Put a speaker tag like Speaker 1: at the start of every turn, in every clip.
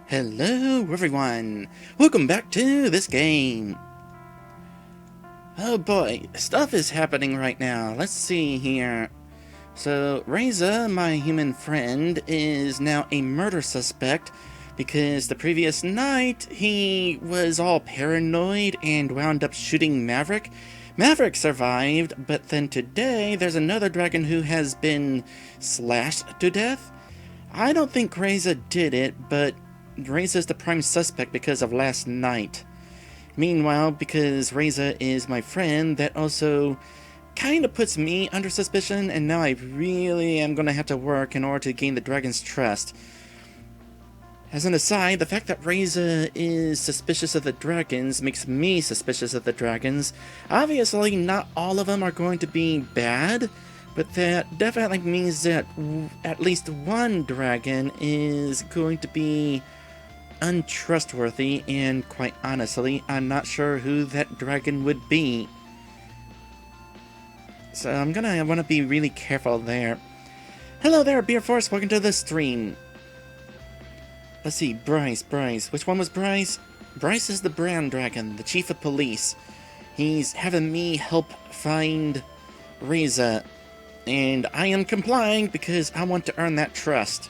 Speaker 1: Hello everyone! Welcome back to this game! Oh boy, stuff is happening right now. Let's see here. So, Reza, my human friend, is now a murder suspect because the previous night he was all paranoid and wound up shooting Maverick. Maverick survived, but then today there's another dragon who has been slashed to death. I don't think Reza did it, but Reza is the prime suspect because of last night. Meanwhile, because Reza is my friend, that also kind of puts me under suspicion, and now I really am going to have to work in order to gain the dragon's trust. As an aside, the fact that Reza is suspicious of the dragons makes me suspicious of the dragons. Obviously, not all of them are going to be bad, but that definitely means that at least one dragon is going to be untrustworthy, and quite honestly, I'm not sure who that dragon would be. So I'm gonna want to be really careful there. Hello there, Beer Force, welcome to the stream. Let's see, Bryce. Which one was Bryce? Bryce is the brown dragon, the chief of police. He's having me help find Reza, and I am complying because I want to earn that trust.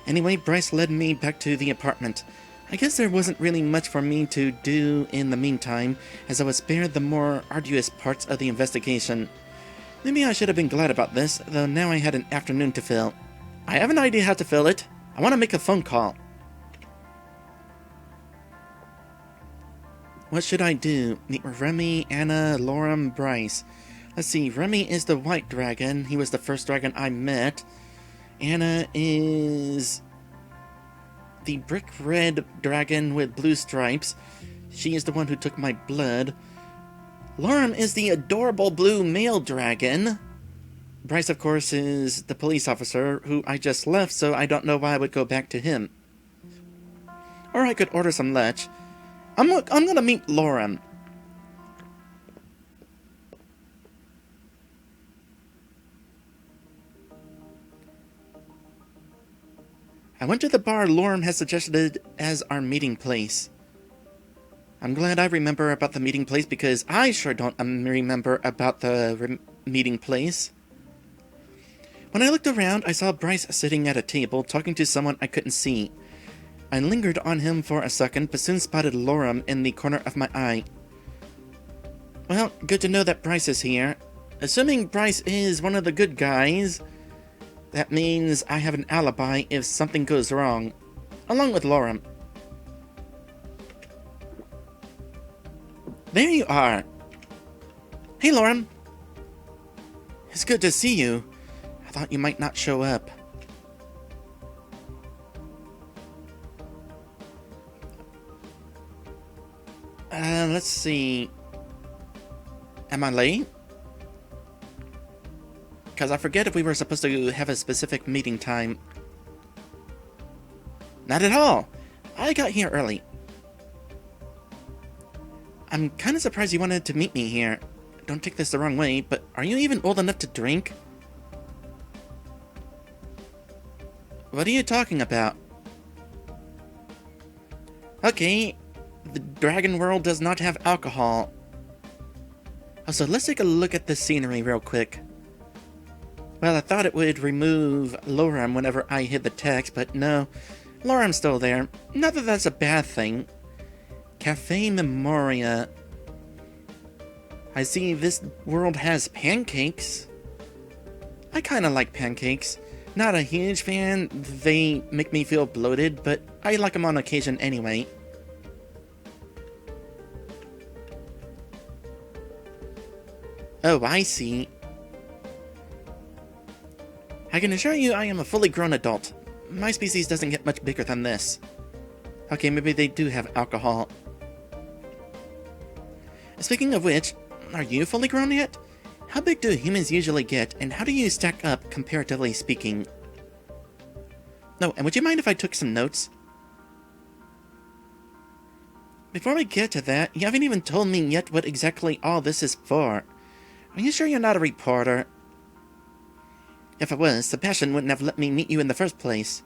Speaker 1: Anyway, Bryce led me back to the apartment. I guess there wasn't really much for me to do in the meantime, as I was spared the more arduous parts of the investigation. Maybe I should have been glad about this, though now I had an afternoon to fill. I have an idea how to fill it. I want to make a phone call. What should I do? Meet Remy, Anna, Lorem, Bryce. Let's see, Remy is the white dragon. He was the first dragon I met. Anna is the brick red dragon with blue stripes. She is the one who took my blood. Lorem is the adorable blue male dragon. Bryce, of course, is the police officer who I just left, so I don't know why I would go back to him. Or I could order some lunch. I'm gonna meet Lorem. I went to the bar Lorem has suggested as our meeting place. I'm glad I remember about the meeting place because I sure don't remember about the meeting place. When I looked around, I saw Bryce sitting at a table talking to someone I couldn't see. I lingered on him for a second, but soon spotted Lorem in the corner of my eye. Well, good to know that Bryce is here. Assuming Bryce is one of the good guys, that means I have an alibi if something goes wrong, along with Lorem. There you are! Hey, Lorem! It's good to see you. I thought you might not show up. Let's see. Am I late? Because I forget if we were supposed to have a specific meeting time. Not at all! I got here early. I'm kind of surprised you wanted to meet me here. Don't take this the wrong way, but are you even old enough to drink? What are you talking about? Okay, the dragon world does not have alcohol. Also, let's take a look at the scenery real quick. Well, I thought it would remove Lorem whenever I hit the text, but no. Lorem's still there. Not that that's a bad thing. Cafe Memoria. I see this world has pancakes. I kinda like pancakes. Not a huge fan. They make me feel bloated, but I like them on occasion anyway. Oh, I see. I can assure you I am a fully grown adult. My species doesn't get much bigger than this. Okay, maybe they do have alcohol. Speaking of which, are you fully grown yet? How big do humans usually get, and how do you stack up, comparatively speaking? No, and would you mind if I took some notes? Before we get to that, you haven't even told me yet what exactly all this is for. Are you sure you're not a reporter? If I was, Sebastian wouldn't have let me meet you in the first place.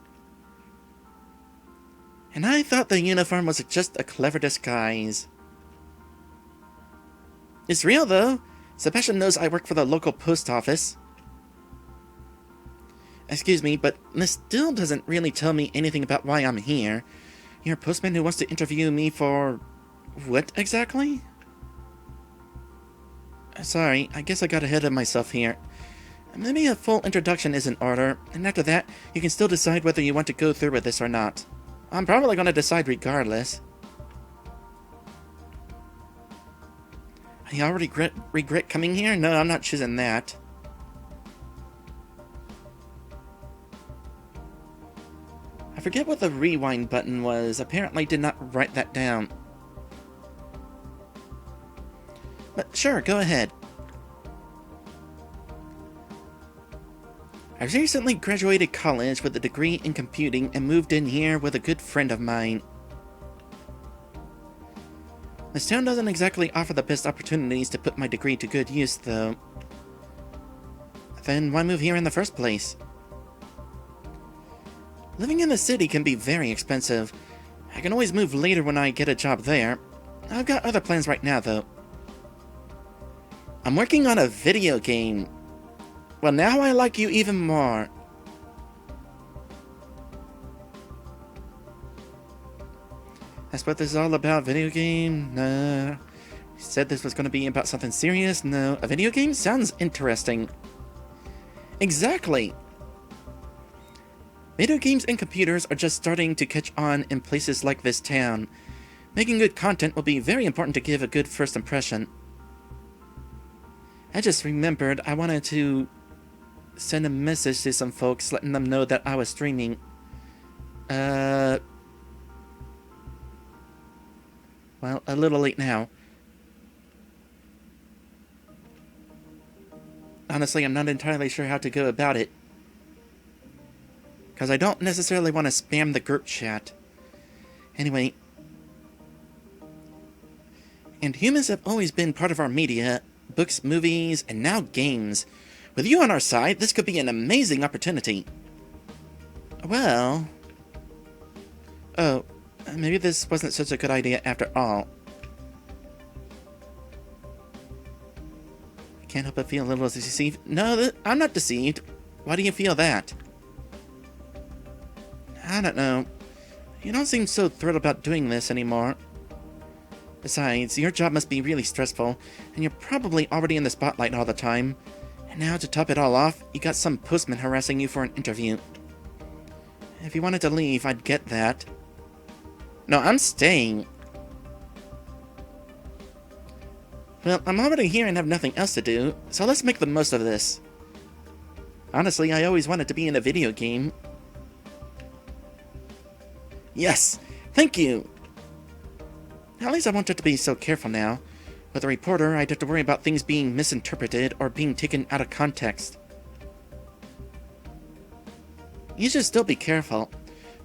Speaker 1: And I thought the uniform was just a clever disguise. It's real, though. Sebastian knows I work for the local post office. Excuse me, but this still doesn't really tell me anything about why I'm here. You're a postman who wants to interview me for... what exactly? Sorry, I guess I got ahead of myself here. Maybe a full introduction is in order, and after that, you can still decide whether you want to go through with this or not. I'm probably going to decide regardless. I already regret coming here? No, I'm not choosing that. I forget what the rewind button was. Apparently did not write that down. But sure, go ahead. I recently graduated college with a degree in computing and moved in here with a good friend of mine. This town doesn't exactly offer the best opportunities to put my degree to good use, though. Then why move here in the first place? Living in the city can be very expensive. I can always move later when I get a job there. I've got other plans right now, though. I'm working on a video game. Well, now I like you even more. That's what this is all about, video game? No. You said this was going to be about something serious? No. A video game? Sounds interesting. Exactly. Video games and computers are just starting to catch on in places like this town. Making good content will be very important to give a good first impression. I just remembered I wanted to send a message to some folks letting them know that I was streaming. Well, a little late now. Honestly, I'm not entirely sure how to go about it. Because I don't necessarily want to spam the group chat. Anyway. And humans have always been part of our media. Books, movies, and now games. With you on our side, this could be an amazing opportunity. Well... Oh, maybe this wasn't such a good idea after all. I can't help but feel a little deceived. No, I'm not deceived. Why do you feel that? I don't know. You don't seem so thrilled about doing this anymore. Besides, your job must be really stressful, and you're probably already in the spotlight all the time. And now, to top it all off, you got some postman harassing you for an interview. If you wanted to leave, I'd get that. No, I'm staying. Well, I'm already here and have nothing else to do, so let's make the most of this. Honestly, I always wanted to be in a video game. Yes! Thank you! At least I won't have to be so careful now. With a reporter, I'd have to worry about things being misinterpreted or being taken out of context. You should still be careful.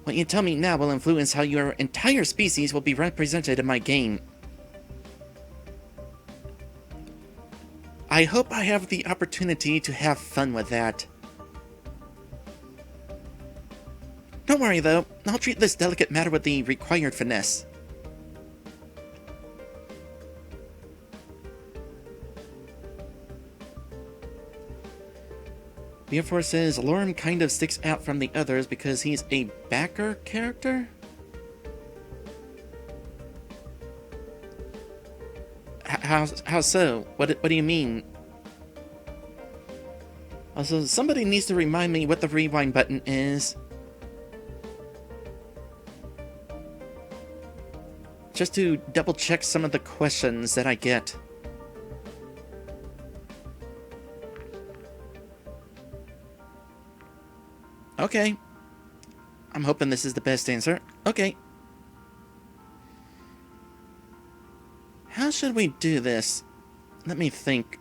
Speaker 1: What you tell me now will influence how your entire species will be represented in my game. I hope I have the opportunity to have fun with that. Don't worry though, I'll treat this delicate matter with the required finesse. Therefore says Lorem kind of sticks out from the others because he's a backer character? How so? What do you mean? Also, somebody needs to remind me what the rewind button is. Just to double check some of the questions that I get. Okay. I'm hoping this is the best answer. Okay. How should we do this? Let me think.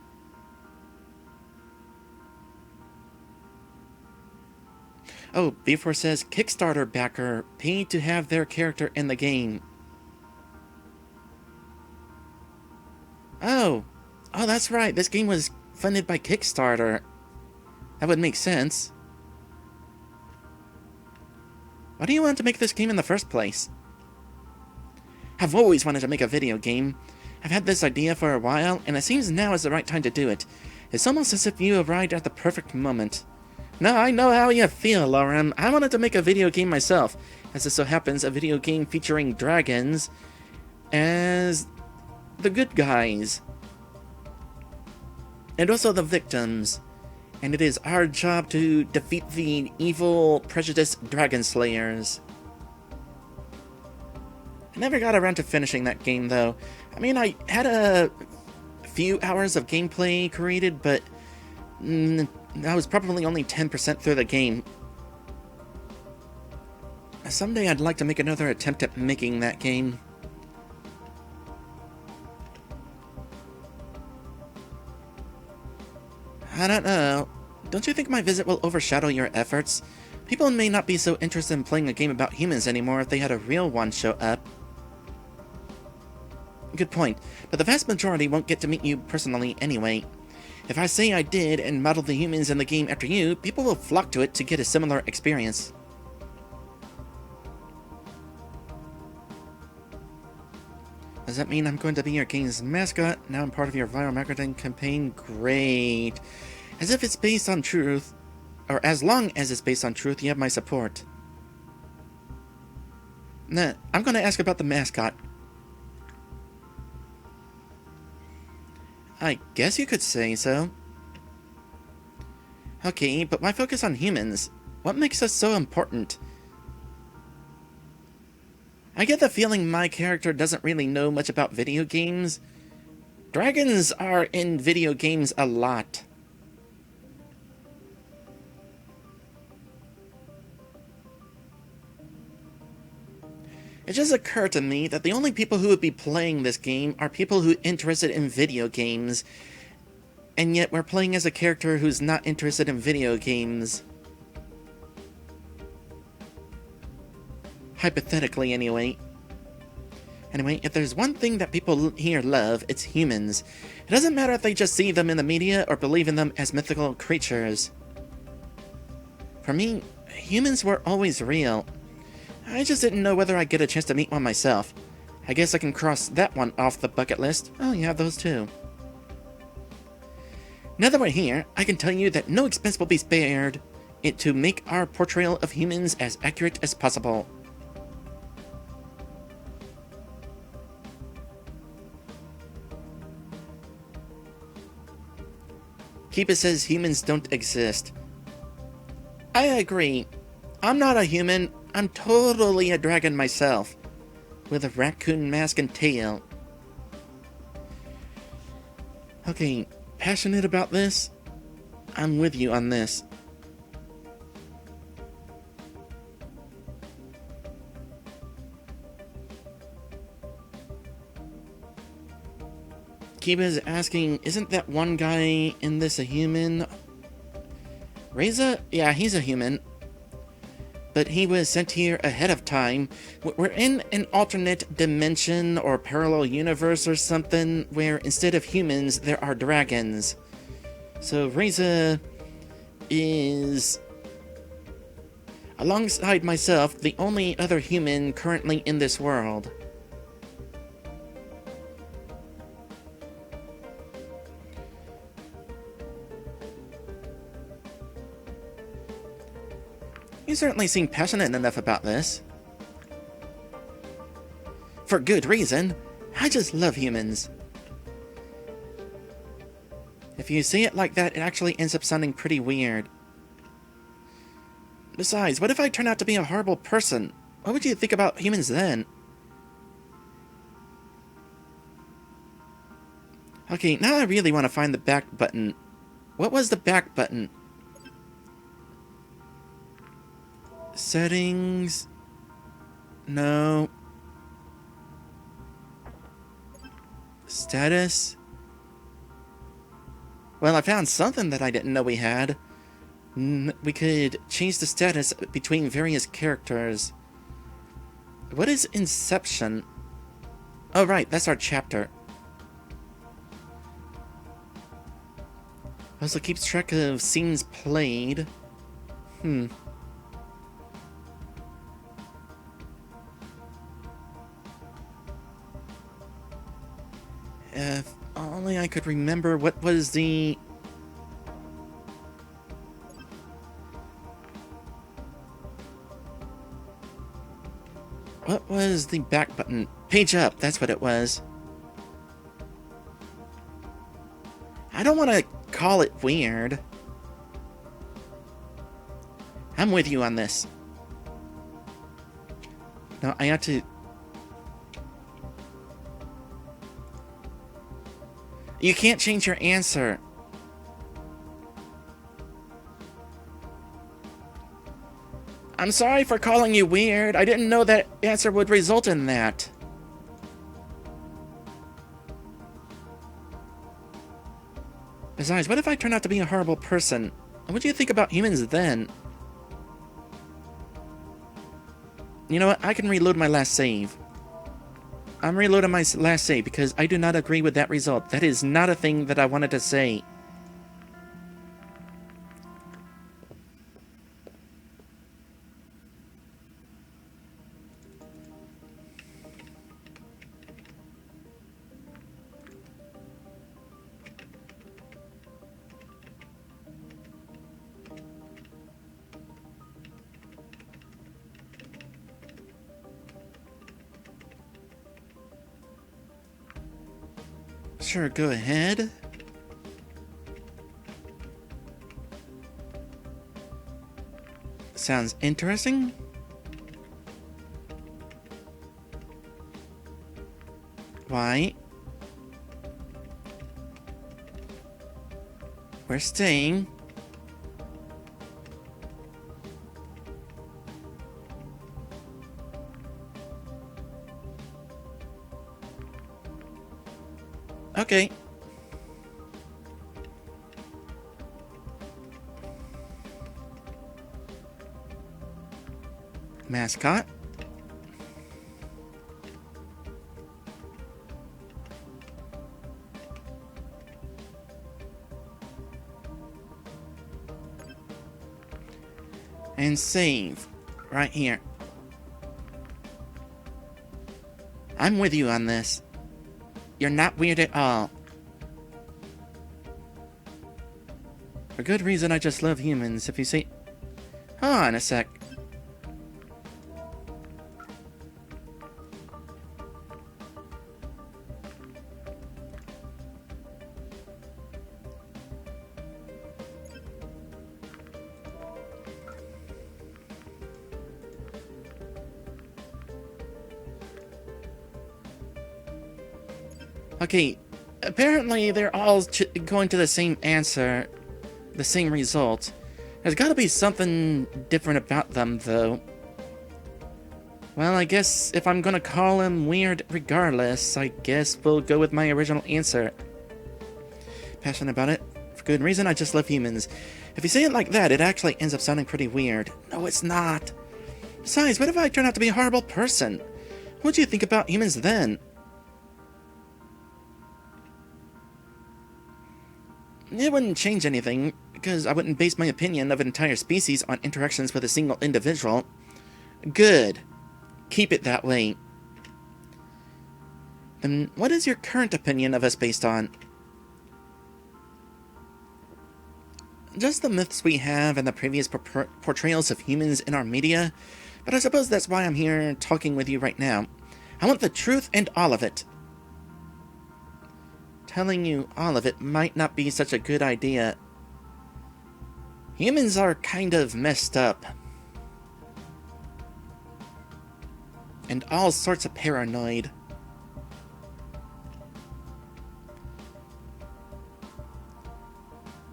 Speaker 1: Oh, B4 says Kickstarter backer paid to have their character in the game. Oh, that's right. This game was funded by Kickstarter. That would make sense. Why do you want to make this game in the first place? I've always wanted to make a video game. I've had this idea for a while, and it seems now is the right time to do it. It's almost as if you arrived at the perfect moment. No, I know how you feel, Lorem. I wanted to make a video game myself, as it so happens a video game featuring dragons as the good guys. And also the victims. And it is our job to defeat the evil, prejudiced dragon slayers. I never got around to finishing that game, though. I mean, I had a few hours of gameplay created, but I was probably only 10% through the game. Someday I'd like to make another attempt at making that game. I don't know. Don't you think my visit will overshadow your efforts? People may not be so interested in playing a game about humans anymore if they had a real one show up. Good point, but the vast majority won't get to meet you personally anyway. If I say I did and model the humans in the game after you, people will flock to it to get a similar experience. Does that mean I'm going to be your game's mascot? Now I'm part of your viral marketing campaign? Great. As if it's based on truth, or as long as it's based on truth, you have my support. Nah, I'm going to ask about the mascot. I guess you could say so. Okay, but why focus on humans? What makes us so important? I get the feeling my character doesn't really know much about video games. Dragons are in video games a lot. It just occurred to me that the only people who would be playing this game are people who are interested in video games, and yet we're playing as a character who's not interested in video games. Hypothetically, anyway. Anyway, if there's one thing that people here love, it's humans. It doesn't matter if they just see them in the media or believe in them as mythical creatures. For me, humans were always real. I just didn't know whether I'd get a chance to meet one myself. I guess I can cross that one off the bucket list. Oh, you have those too. Now that we're here, I can tell you that no expense will be spared to make our portrayal of humans as accurate as possible. Keepa says humans don't exist. I agree. I'm not a human. I'm totally a dragon myself, with a raccoon mask and tail. Okay, passionate about this? I'm with you on this. Kiba is asking, isn't that one guy in this a human? Reza? Yeah, he's a human. But he was sent here ahead of time. We're in an alternate dimension or parallel universe or something where instead of humans, there are dragons. So Reza is, alongside myself, the only other human currently in this world. You certainly seem passionate enough about this. For good reason. I just love humans. If you say it like that, it actually ends up sounding pretty weird. Besides, what if I turn out to be a horrible person? What would you think about humans then? Okay, now I really want to find the back button. What was the back button? Settings. No. Status. Well, I found something that I didn't know we had. We could change the status between various characters. What is Inception? Oh, right, that's our chapter. Also keeps track of scenes played. If only I could remember what was the... What was the back button? Page up, that's what it was. I don't want to call it weird. I'm with you on this. No, I have to... You can't change your answer. I'm sorry for calling you weird. I didn't know that answer would result in that. Besides, what if I turn out to be a horrible person? What do you think about humans then? You know what? I can reload my last save. I'm reloading my last save because I do not agree with that result. That is not a thing that I wanted to say. Sure, go ahead. Sounds interesting. Why? We're staying. Okay. Mascot. And save. Right here. I'm with you on this. You're not weird at all. For good reason, I just love humans. If you say... Hold on a sec. Okay, apparently they're all going to the same answer, the same result. There's gotta be something different about them, though. Well, I guess if I'm gonna call him weird regardless, I guess we'll go with my original answer. Passionate about it? For good reason, I just love humans. If you say it like that, it actually ends up sounding pretty weird. No, it's not. Besides, what if I turn out to be a horrible person? What do you think about humans then? It wouldn't change anything, because I wouldn't base my opinion of an entire species on interactions with a single individual. Good. Keep it that way. Then what is your current opinion of us based on? Just the myths we have and the previous portrayals of humans in our media, but I suppose that's why I'm here talking with you right now. I want the truth and all of it. Telling you all of it might not be such a good idea. Humans are kind of messed up. And all sorts of paranoid.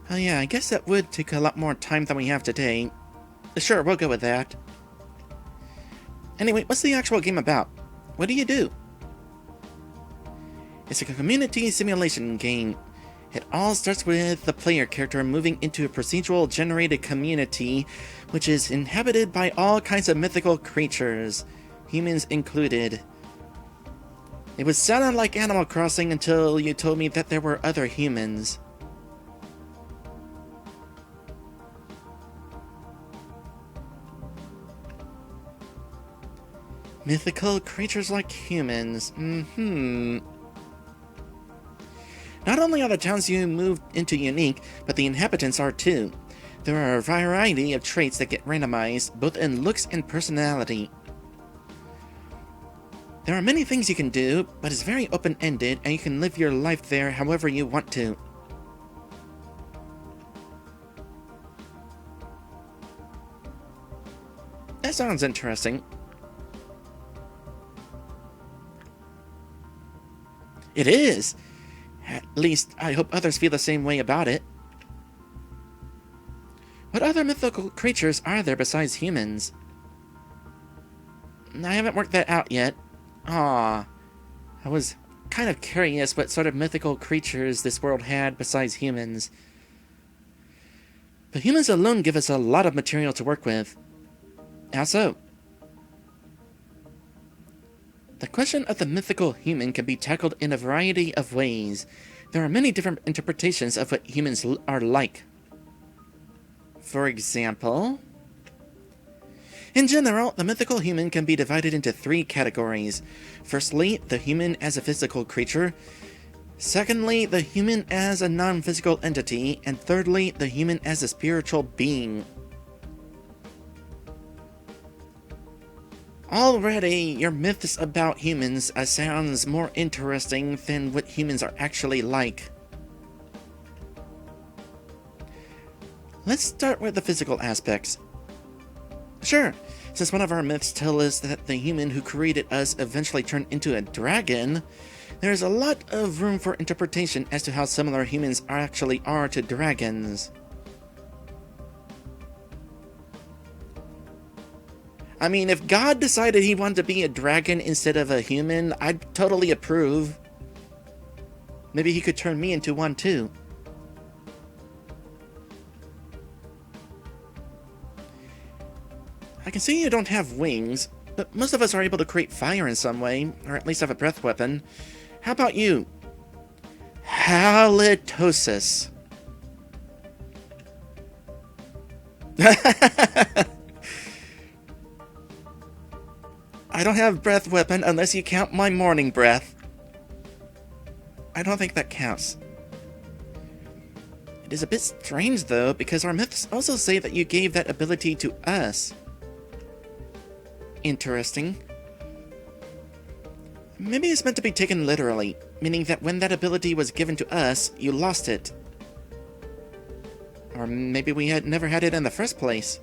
Speaker 1: Oh yeah, I guess that would take a lot more time than we have today. Sure, we'll go with that. Anyway, what's the actual game about? What do you do? It's a community simulation game. It all starts with the player character moving into a procedural generated community, which is inhabited by all kinds of mythical creatures, humans included. It was sounding like Animal Crossing until you told me that there were other humans. Mythical creatures like humans. Not only are the towns you moved into unique, but the inhabitants are too. There are a variety of traits that get randomized, both in looks and personality. There are many things you can do, but it's very open-ended, and you can live your life there however you want to. That sounds interesting. It is! At least, I hope others feel the same way about it. What other mythical creatures are there besides humans? I haven't worked that out yet. I was kind of curious what sort of mythical creatures this world had besides humans. But humans alone give us a lot of material to work with. How so? The question of the mythical human can be tackled in a variety of ways. There are many different interpretations of what humans are like. For example, in general, the mythical human can be divided into 3 categories. Firstly, the human as a physical creature. Secondly, the human as a non-physical entity. And thirdly, the human as a spiritual being. Already, your myths about humans sounds more interesting than what humans are actually like. Let's start with the physical aspects. Sure, since one of our myths tell us that the human who created us eventually turned into a dragon, there's a lot of room for interpretation as to how similar humans actually are to dragons. I mean, if God decided he wanted to be a dragon instead of a human, I'd totally approve. Maybe he could turn me into one too. I can see you don't have wings, but most of us are able to create fire in some way, or at least have a breath weapon. How about you? Halitosis. I don't have breath weapon unless you count my morning breath. I don't think that counts. It is a bit strange though, because our myths also say that you gave that ability to us. Interesting. Maybe it's meant to be taken literally, meaning that when that ability was given to us, you lost it. Or maybe we had never had it in the first place.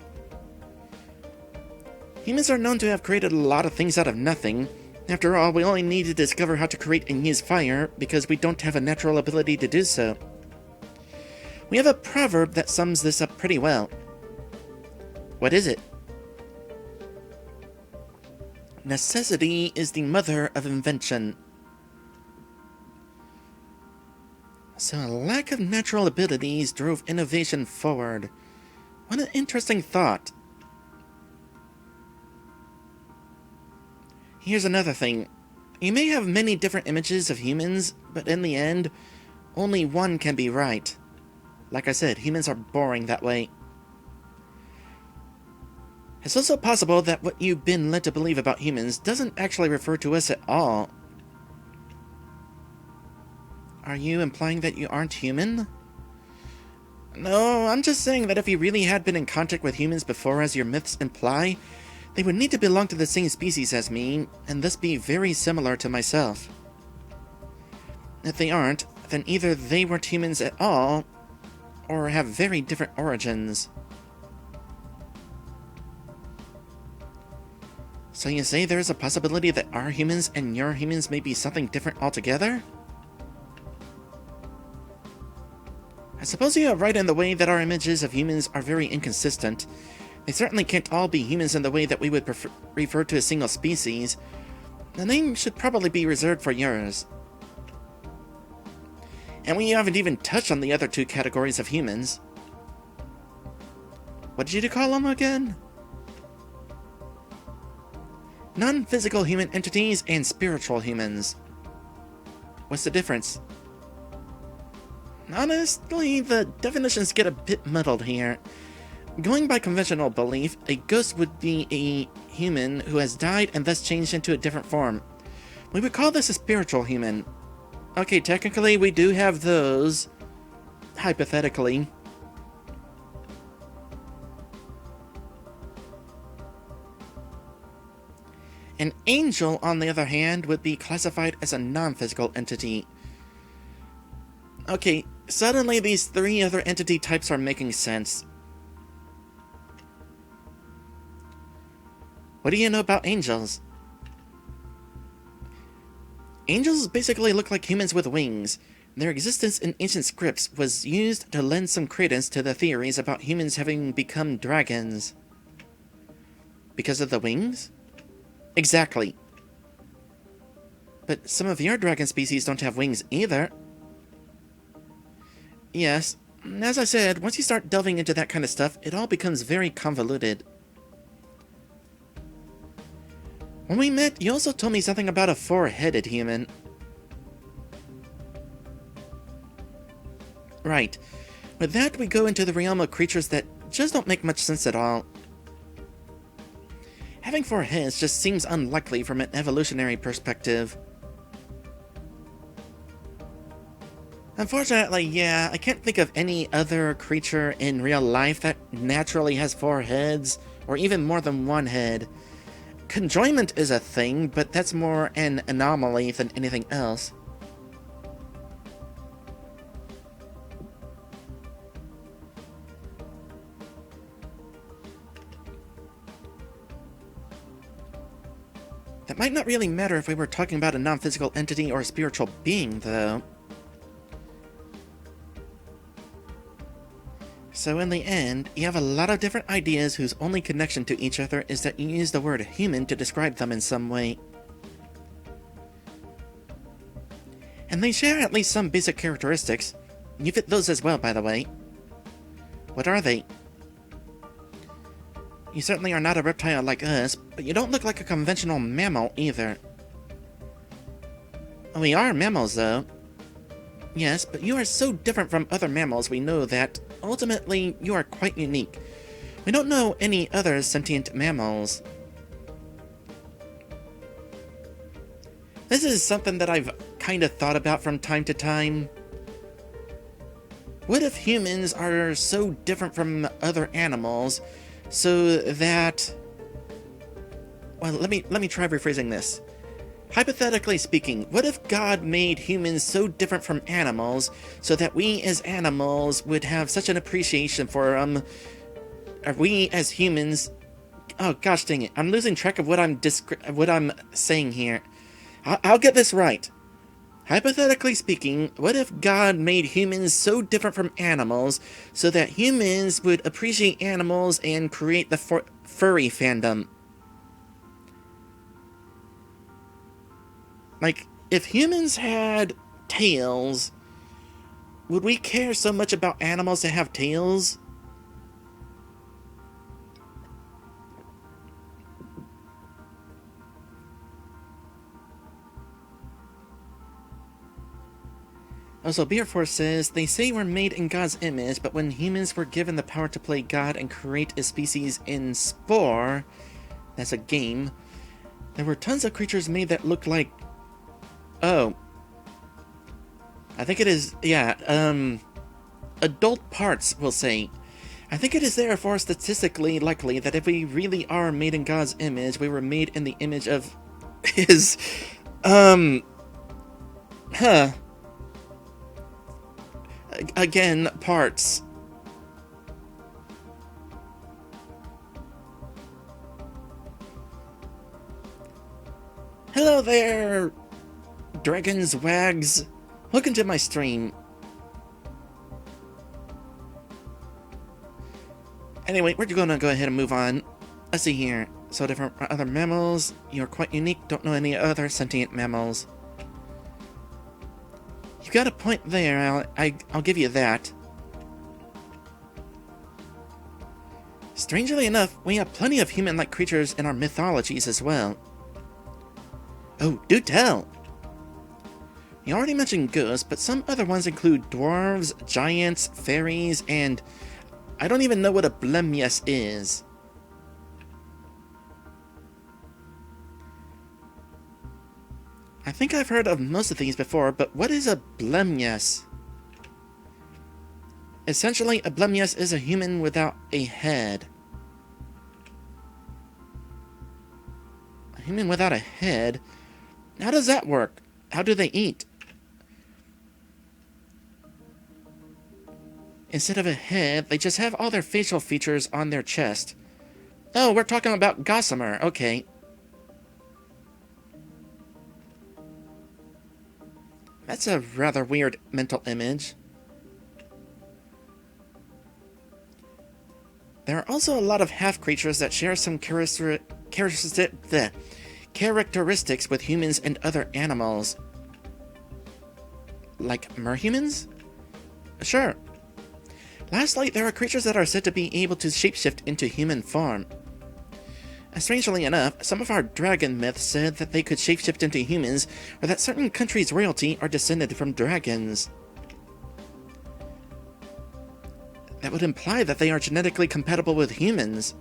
Speaker 1: Humans are known to have created a lot of things out of nothing. After all, we only need to discover how to create and use fire because we don't have a natural ability to do so. We have a proverb that sums this up pretty well. What is it? Necessity is the mother of invention. So a lack of natural abilities drove innovation forward. What an interesting thought. Here's another thing. You may have many different images of humans, but in the end, only one can be right. Like I said, humans are boring that way. It's also possible that what you've been led to believe about humans doesn't actually refer to us at all. Are you implying that you aren't human? No, I'm just saying that if you really had been in contact with humans before, as your myths imply, they would need to belong to the same species as me, and thus be very similar to myself. If they aren't, then either they weren't humans at all, or have very different origins. So you say there is a possibility that our humans and your humans may be something different altogether? I suppose you are right in the way that our images of humans are very inconsistent. They certainly can't all be humans in the way that we would refer to a single species. The name should probably be reserved for yours. And we haven't even touched on the other 2 categories of humans. What did you call them again? Non-physical human entities and spiritual humans. What's the difference? Honestly, the definitions get a bit muddled here. Going by conventional belief, a ghost would be a human who has died and thus changed into a different form. We would call this a spiritual human. Okay, technically we do have those. Hypothetically. An angel, on the other hand, would be classified as a non-physical entity. Okay, suddenly these three other entity types are making sense. What do you know about angels? Angels basically look like humans with wings. Their existence in ancient scripts was used to lend some credence to the theories about humans having become dragons. Because of the wings? Exactly. But some of your dragon species don't have wings either. Yes, as I said, once you start delving into that kind of stuff, it all becomes very convoluted. When we met, you also told me something about a four-headed human. Right. With that, we go into the realm of creatures that just don't make much sense at all. Having four heads just seems unlikely from an evolutionary perspective. Unfortunately, yeah, I can't think of any other creature in real life that naturally has four heads, or even more than one head. Conjoinment is a thing, but that's more an anomaly than anything else. That might not really matter if we were talking about a non-physical entity or a spiritual being, though. So in the end, you have a lot of different ideas whose only connection to each other is that you use the word human to describe them in some way. And they share at least some basic characteristics. You fit those as well, by the way. What are they? You certainly are not a reptile like us, but you don't look like a conventional mammal either. We are mammals, though. Yes, but you are so different from other mammals we know that, ultimately, you are quite unique. We don't know any other sentient mammals. This is something that I've kind of thought about from time to time. What if humans are so different from other animals, so that... Well, let me try rephrasing this. Hypothetically speaking, what if God made humans so different from animals, so that we as animals would have such an appreciation for or we as humans... Oh gosh dang it, I'm losing track of what I'm saying here. I'll get this right. Hypothetically speaking, what if God made humans so different from animals, so that humans would appreciate animals and create the furry fandom? Like, if humans had tails, would we care so much about animals that have tails? Also, Beer Force says, they say we're made in God's image, but when humans were given the power to play God and create a species in Spore, that's a game, there were tons of creatures made that looked like... Oh. I think it is, yeah, adult parts, we'll say. I think it is therefore statistically likely that if we really are made in God's image, we were made in the image of his, again, parts. Hello there, dragons, wags. Welcome to my stream. Anyway, we're gonna go ahead and move on. Let's see here. So different other mammals. You're quite unique. Don't know any other sentient mammals. You got a point there. I'll give you that. Strangely enough, we have plenty of human-like creatures in our mythologies as well. Oh, do tell! You already mentioned ghosts, but some other ones include dwarves, giants, fairies, and... I don't even know what a blemyes is. I I think I've heard of most of these before, but what is a blemnius? Essentially, a blemnius is a human without a head. A human without a head? How does that work? How do they eat? Instead of a head, they just have all their facial features on their chest. Oh, we're talking about gossamer. Okay. That's a rather weird mental image. There are also a lot of half-creatures that share some characteristics with humans and other animals. Like merhumans? Sure. Lastly, there are creatures that are said to be able to shapeshift into human form. Strangely enough, some of our dragon myths said that they could shapeshift into humans, or that certain countries' royalty are descended from dragons. That would imply that they are genetically compatible with humans.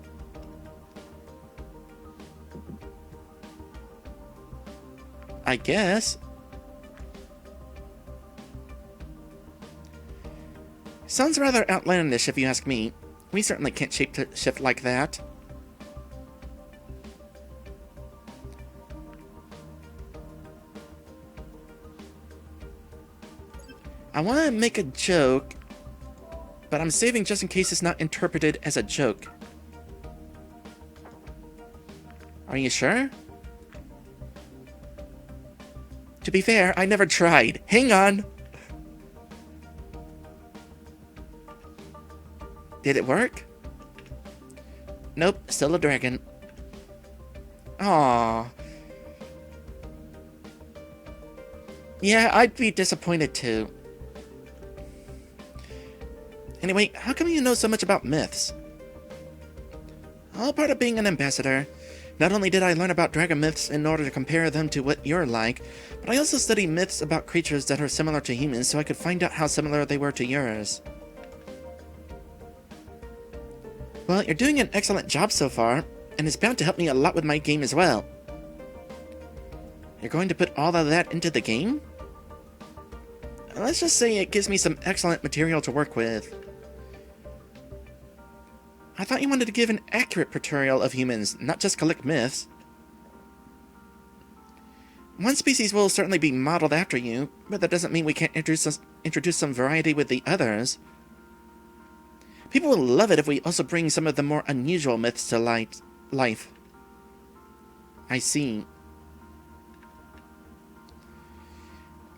Speaker 1: I guess. Sounds rather outlandish if you ask me. We certainly can't shapeshift like that. I want to make a joke, but I'm saving just in case it's not interpreted as a joke. Are you sure? To be fair, I never tried. Hang on! Did it work? Nope, still a dragon. Aww. Yeah, I'd be disappointed too. Anyway, how come you know so much about myths? All part of being an ambassador. Not only did I learn about dragon myths in order to compare them to what you're like, but I also studied myths about creatures that are similar to humans so I could find out how similar they were to yours. Well, you're doing an excellent job so far, and it's bound to help me a lot with my game as well. You're going to put all of that into the game? Let's just say it gives me some excellent material to work with. I thought you wanted to give an accurate portrayal of humans, not just collect myths. One species will certainly be modeled after you, but that doesn't mean we can't introduce some variety with the others. People will love it if we also bring some of the more unusual myths to life. I see.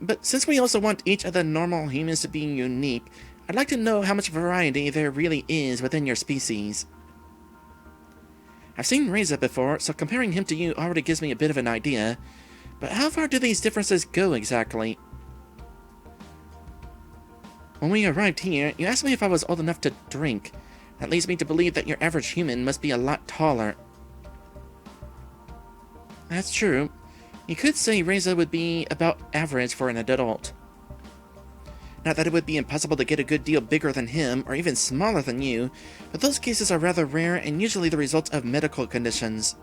Speaker 1: But since we also want each of the normal humans to be unique, I'd like to know how much variety there really is within your species. I've seen Reza before, so comparing him to you already gives me a bit of an idea, but how far do these differences go exactly? When we arrived here, you asked me if I was old enough to drink. That leads me to believe that your average human must be a lot taller. That's true. You could say Reza would be about average for an adult. Not that it would be impossible to get a good deal bigger than him, or even smaller than you, but those cases are rather rare and usually the result of medical conditions.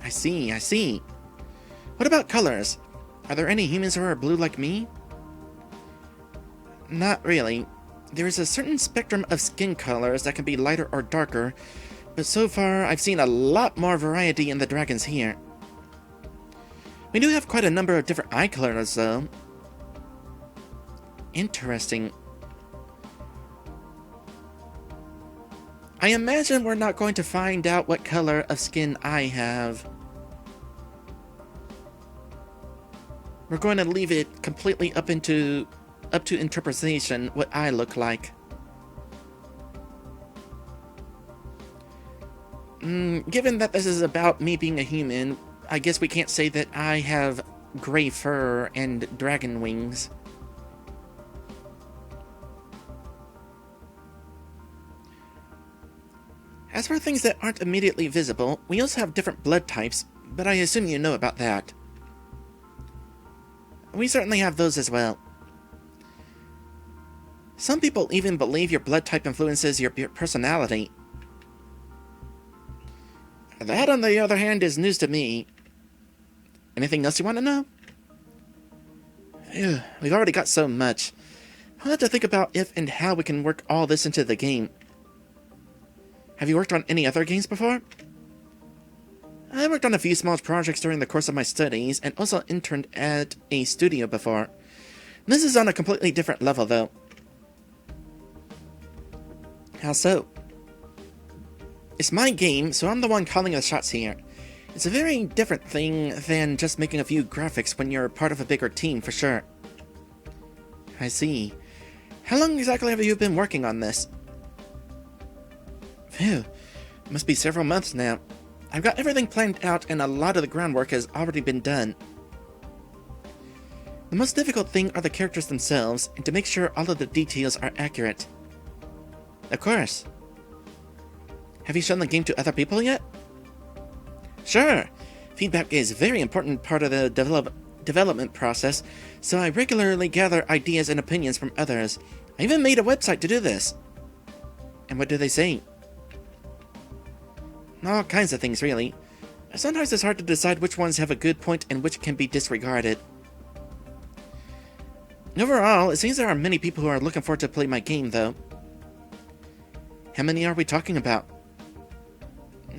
Speaker 1: I see, I see. What about colors? Are there any humans who are blue like me? Not really. There is a certain spectrum of skin colors that can be lighter or darker, but so far I've seen a lot more variety in the dragons here. We do have quite a number of different eye colors, though. Interesting. I imagine we're not going to find out what color of skin I have. We're going to leave it completely up to interpretation what I look like. Given that this is about me being a human, I guess we can't say that I have gray fur and dragon wings. As for things that aren't immediately visible, we also have different blood types, but I assume you know about that. We certainly have those as well. Some people even believe your blood type influences your personality. That, on the other hand, is news to me. Anything else you want to know? Phew, we've already got so much. I'll have to think about if and how we can work all this into the game. Have you worked on any other games before? I worked on a few small projects during the course of my studies, and also interned at a studio before. This is on a completely different level, though. How so? It's my game, so I'm the one calling the shots here. It's a very different thing than just making a few graphics when you're part of a bigger team, for sure. I see. How long exactly have you been working on this? Phew, it must be several months now. I've got everything planned out and a lot of the groundwork has already been done. The most difficult thing are the characters themselves, and to make sure all of the details are accurate. Of course. Have you shown the game to other people yet? Sure. Feedback is a very important part of the development process, so I regularly gather ideas and opinions from others. I even made a website to do this. And what do they say? All kinds of things, really. Sometimes it's hard to decide which ones have a good point and which can be disregarded. Overall, it seems there are many people who are looking forward to play my game, though. How many are we talking about?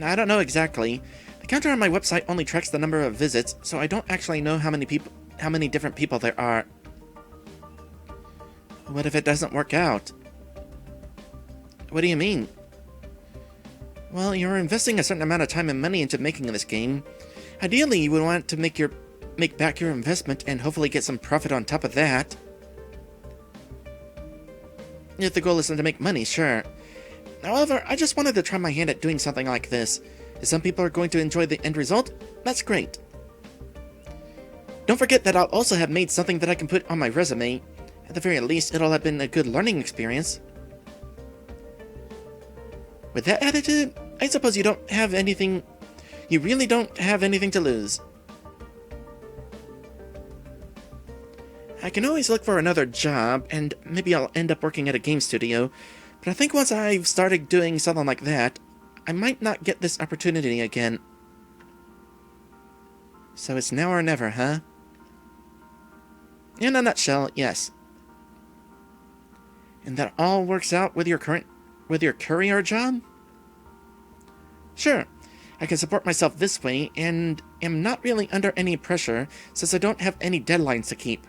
Speaker 1: I don't know exactly. The counter on my website only tracks the number of visits, so I don't actually know how many different people there are. What if it doesn't work out? What do you mean? Well, you're investing a certain amount of time and money into making this game. Ideally, you would want to make back your investment and hopefully get some profit on top of that. If the goal isn't to make money, sure. However, I just wanted to try my hand at doing something like this. If some people are going to enjoy the end result, that's great. Don't forget that I'll also have made something that I can put on my resume. At the very least, it'll have been a good learning experience. With that attitude, I suppose you really don't have anything to lose. I can always look for another job, and maybe I'll end up working at a game studio, but I think once I've started doing something like that, I might not get this opportunity again. So it's now or never, huh? In a nutshell, yes. And that all works out with your courier job? Sure, I can support myself this way, and am not really under any pressure, since I don't have any deadlines to keep.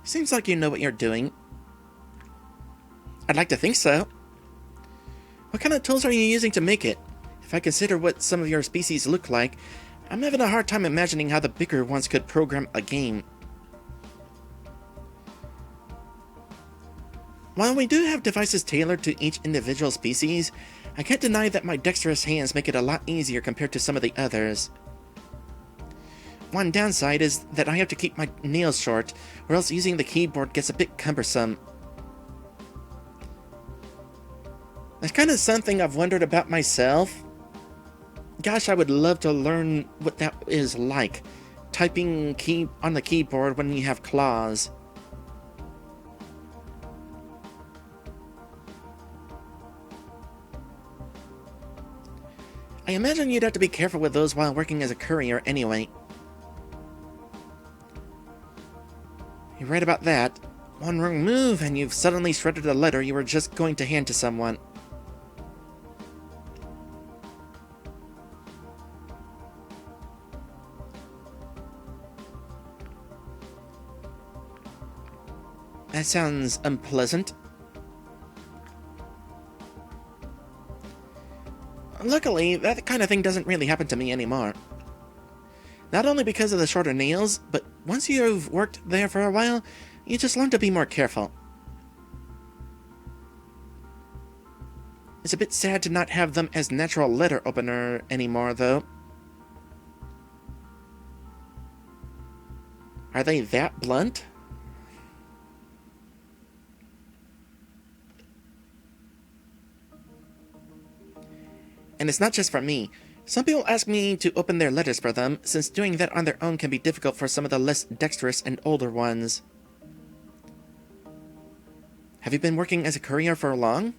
Speaker 1: Seems like you know what you're doing. I'd like to think so. What kind of tools are you using to make it? If I consider what some of your species look like, I'm having a hard time imagining how the bigger ones could program a game. While we do have devices tailored to each individual species, I can't deny that my dexterous hands make it a lot easier compared to some of the others. One downside is that I have to keep my nails short, or else using the keyboard gets a bit cumbersome. That's kind of something I've wondered about myself. Gosh, I would love to learn what that is like, typing on the keyboard when you have claws. I imagine you'd have to be careful with those while working as a courier anyway. You're right about that. One wrong move and you've suddenly shredded a letter you were just going to hand to someone. That sounds unpleasant. Luckily, that kind of thing doesn't really happen to me anymore. Not only because of the shorter nails, but once you've worked there for a while, you just learn to be more careful. It's a bit sad to not have them as natural letter opener anymore, though. Are they that blunt? And it's not just for me. Some people ask me to open their letters for them, since doing that on their own can be difficult for some of the less dexterous and older ones. Have you been working as a courier for long?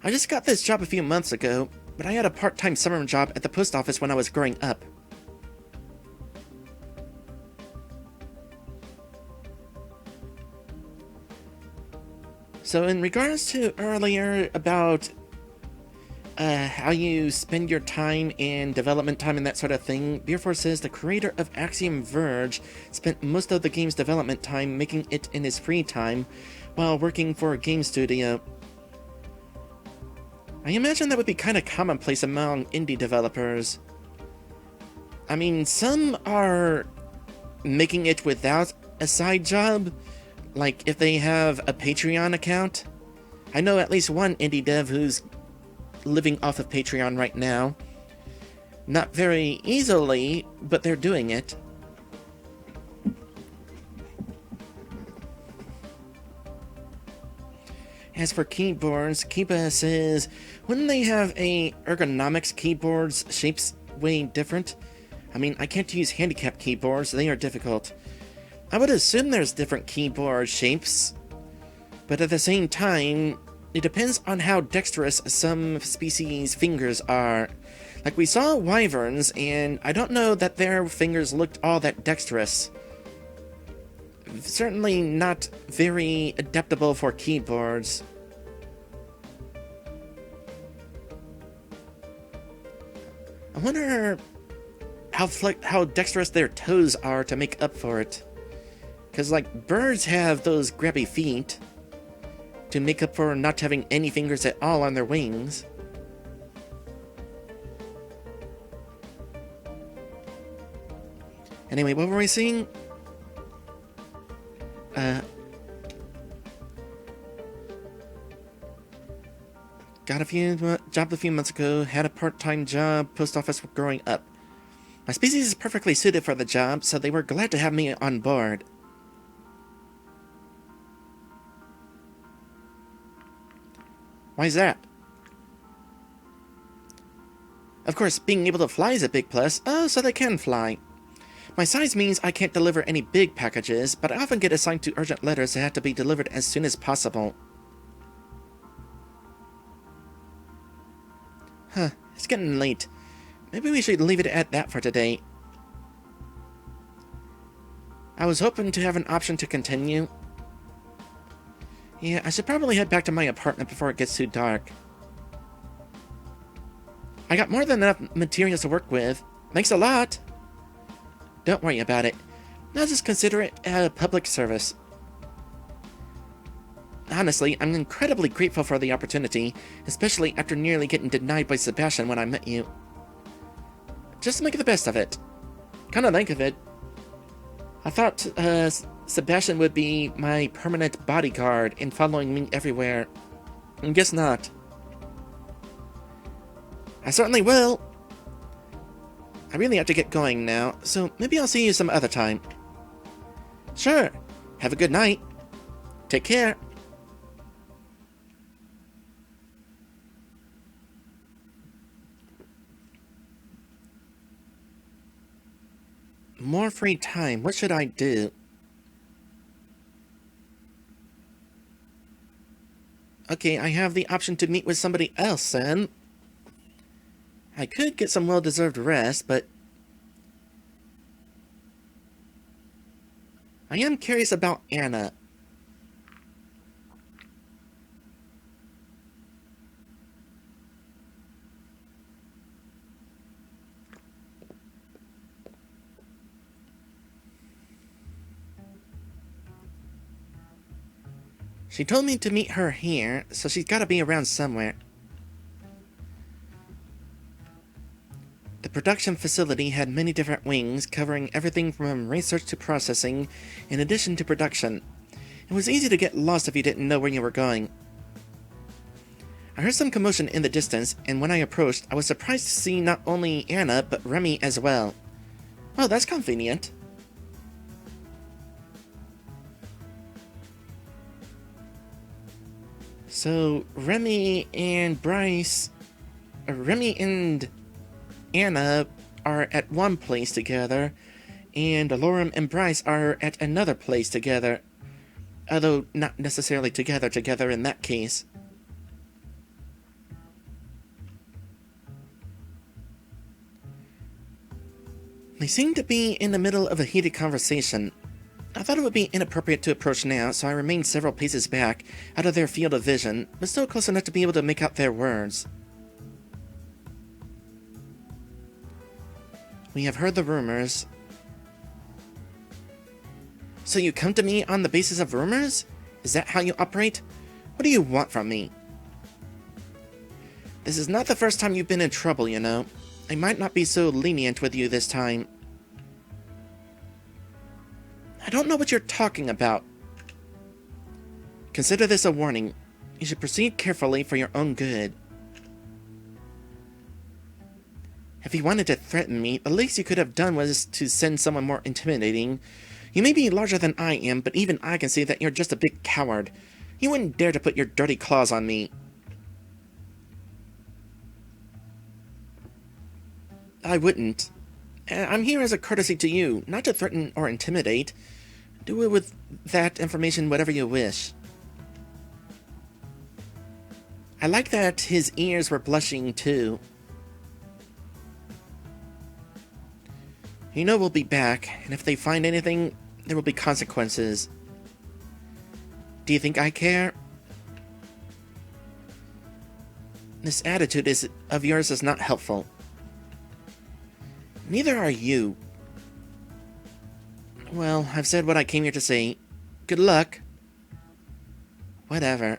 Speaker 1: I just got this job a few months ago, but I had a part-time summer job at the post office when I was growing up. So in regards to earlier about how you spend your time and development time and that sort of thing, Beerfor says the creator of Axiom Verge spent most of the game's development time making it in his free time while working for a game studio. I imagine that would be kind of commonplace among indie developers. I mean, some are making it without a side job, like if they have a Patreon account. I know at least one indie dev who's living off of Patreon right now. Not very easily, but they're doing it. As for keyboards, Kiba says, wouldn't they have a ergonomics keyboards shapes way different? I mean, I can't use handicap keyboards, they are difficult. I would assume there's different keyboard shapes, but at the same time, it depends on how dexterous some species' fingers are. Like we saw wyverns, and I don't know that their fingers looked all that dexterous. Certainly not very adaptable for keyboards. I wonder how dexterous their toes are to make up for it. Because, like, birds have those grabby feet to make up for not having any fingers at all on their wings. Anyway, what were we seeing? Got a job a few months ago, had a part-time job, post office growing up. My species is perfectly suited for the job, so they were glad to have me on board. Why's that? Of course, being able to fly is a big plus. Oh, so they can fly. My size means I can't deliver any big packages, but I often get assigned to urgent letters that have to be delivered as soon as possible. Huh, it's getting late. Maybe we should leave it at that for today. I was hoping to have an option to continue. Yeah, I should probably head back to my apartment before it gets too dark. I got more than enough materials to work with. Thanks a lot! Don't worry about it. I'll just consider it a public service. Honestly, I'm incredibly grateful for the opportunity, especially after nearly getting denied by Sebastian when I met you. Just make the best of it. Come to think of it, I thought Sebastian would be my permanent bodyguard and following me everywhere. I guess not. I certainly will. I really have to get going now, so maybe I'll see you some other time. Sure. Have a good night. Take care. More free time. What should I do? Okay, I have the option to meet with somebody else then. I could get some well-deserved rest, but I am curious about Anna. She told me to meet her here, so she's got to be around somewhere. The production facility had many different wings, covering everything from research to processing, in addition to production. It was easy to get lost if you didn't know where you were going. I heard some commotion in the distance, and when I approached, I was surprised to see not only Anna, but Remy as well. Oh, that's convenient. So, Remy and Anna are at one place together, and Lorem and Bryce are at another place together. Although, not necessarily together in that case. They seem to be in the middle of a heated conversation. I thought it would be inappropriate to approach now, so I remained several paces back, out of their field of vision, but still close enough to be able to make out their words. We have heard the rumors. So you come to me on the basis of rumors? Is that how you operate? What do you want from me? This is not the first time you've been in trouble, you know. I might not be so lenient with you this time. I don't know what you're talking about. Consider this a warning. You should proceed carefully for your own good. If you wanted to threaten me, the least you could have done was to send someone more intimidating. You may be larger than I am, but even I can see that you're just a big coward. You wouldn't dare to put your dirty claws on me. I wouldn't. I'm here as a courtesy to you, not to threaten or intimidate. Do it with that information whatever you wish. I like that his ears were blushing too. You know we'll be back, and if they find anything, there will be consequences. Do you think I care? This attitude of yours is not helpful. Neither are you. Well, I've said what I came here to say. Good luck. Whatever.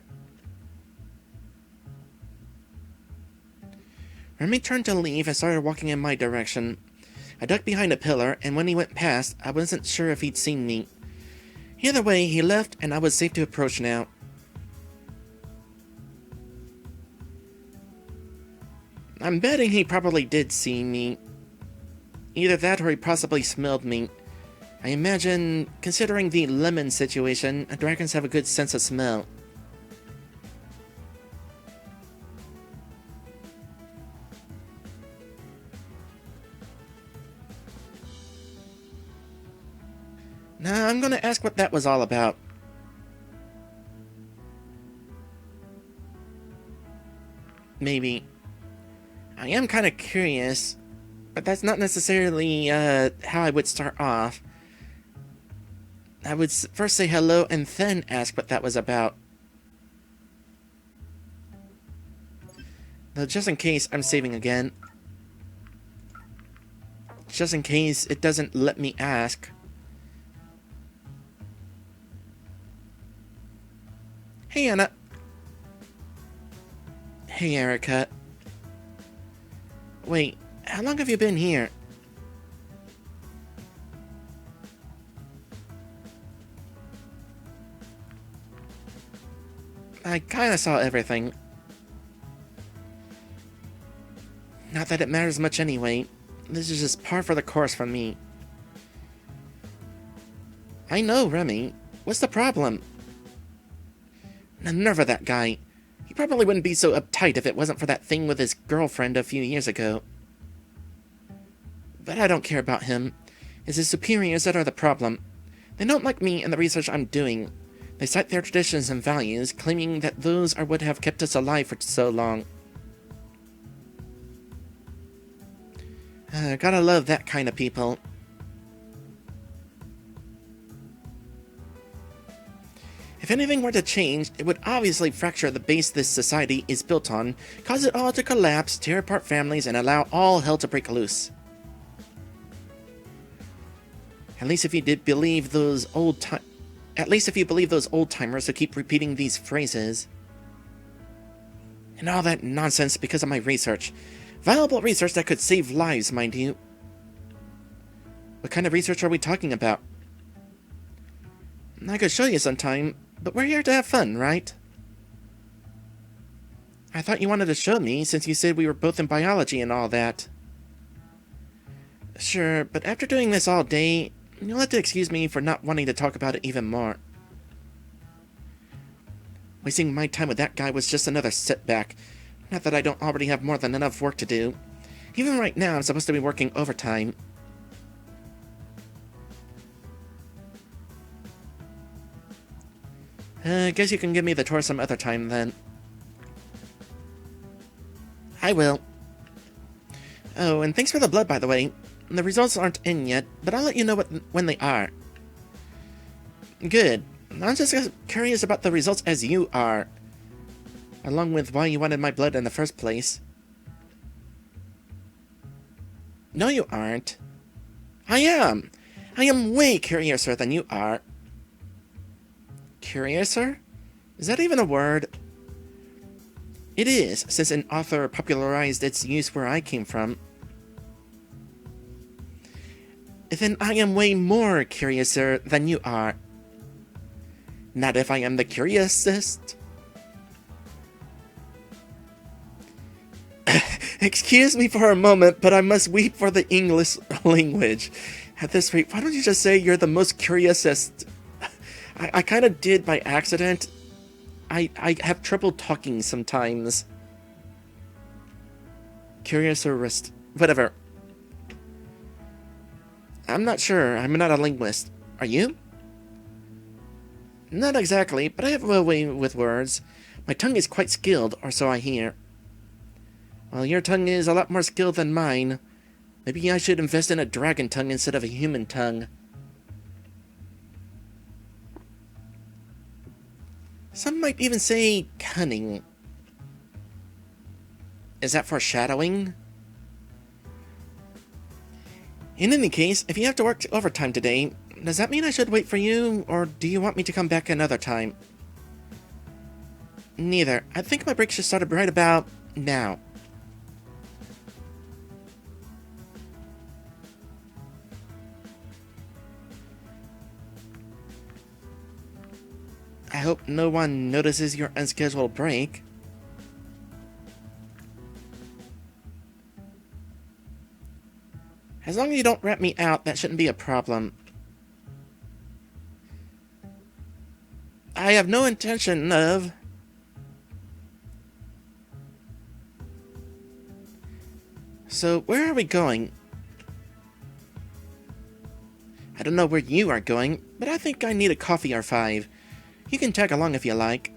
Speaker 1: Remy turned to leave and started walking in my direction. I ducked behind a pillar, and when he went past, I wasn't sure if he'd seen me. Either way, he left, and I was safe to approach now. I'm betting he probably did see me. Either that or he possibly smelled me. I imagine, considering the lemon situation, dragons have a good sense of smell. Now, I'm gonna ask what that was all about. Maybe. I am kind of curious, but that's not necessarily how I would start off. I would first say hello and then ask what that was about. Though just in case, I'm saving again. Just in case it doesn't let me ask. Hey, Anna. Hey, Erika. Wait, how long have you been here? I kinda saw everything. Not that it matters much anyway. This is just par for the course for me. I know, Remy. What's the problem? The nerve of that guy. He probably wouldn't be so uptight if it wasn't for that thing with his girlfriend a few years ago. But I don't care about him. It's his superiors that are the problem. They don't like me and the research I'm doing. They cite their traditions and values, claiming that those are what have kept us alive for so long. Gotta love that kind of people. If anything were to change, it would obviously fracture the base this society is built on, cause it all to collapse, tear apart families, and allow all hell to break loose. At least if you believe those old-timers who keep repeating these phrases. And all that nonsense because of my research. Valuable research that could save lives, mind you. What kind of research are we talking about? I could show you sometime, but we're here to have fun, right? I thought you wanted to show me, since you said we were both in biology and all that. Sure, but after doing this all day, you'll have to excuse me for not wanting to talk about it even more. Wasting my time with that guy was just another setback. Not that I don't already have more than enough work to do. Even right now, I'm supposed to be working overtime. Guess you can give me the tour some other time, then. I will. Oh, and thanks for the blood, by the way. The results aren't in yet, but I'll let you know when they are. Good. I'm just as curious about the results as you are. Along with why you wanted my blood in the first place. No, you aren't. I am! I am way curiouser than you are. Curiouser? Is that even a word? It is, since an author popularized its use where I came from. Then I am way more curiouser than you are. Not if I am the curiousest. Excuse me for a moment, but I must weep for the English language. At this rate, why don't you just say you're the most curiousest? I kind of did by accident. I have trouble talking sometimes. Curiousest. Whatever. I'm not sure. I'm not a linguist. Are you? Not exactly, but I have a way with words. My tongue is quite skilled, or so I hear. Well, your tongue is a lot more skilled than mine. Maybe I should invest in a dragon tongue instead of a human tongue. Some might even say cunning. Is that foreshadowing? In any case, if you have to work overtime today, does that mean I should wait for you, or do you want me to come back another time? Neither. I think my break should start right about now. I hope no one notices your unscheduled break. As long as you don't rat me out, that shouldn't be a problem. I have no intention of... So, where are we going? I don't know where you are going, but I think I need a coffee or 5. You can tag along if you like.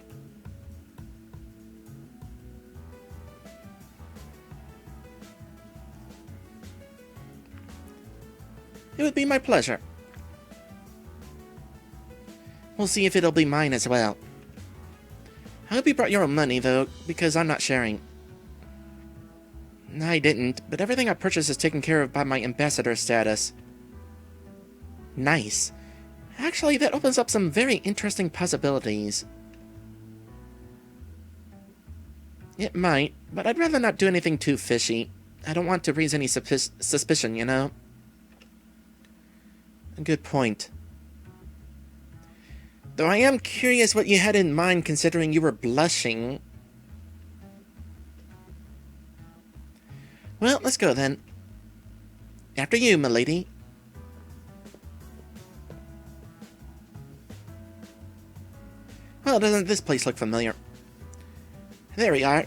Speaker 1: It would be my pleasure. We'll see if it'll be mine as well. I hope you brought your own money, though, because I'm not sharing. I didn't, but everything I purchased is taken care of by my ambassador status. Nice. Actually, that opens up some very interesting possibilities. It might, but I'd rather not do anything too fishy. I don't want to raise any suspicion, you know? A good point. Though I am curious what you had in mind considering you were blushing. Well, let's go then. After you, milady. Well, doesn't this place look familiar? There we are.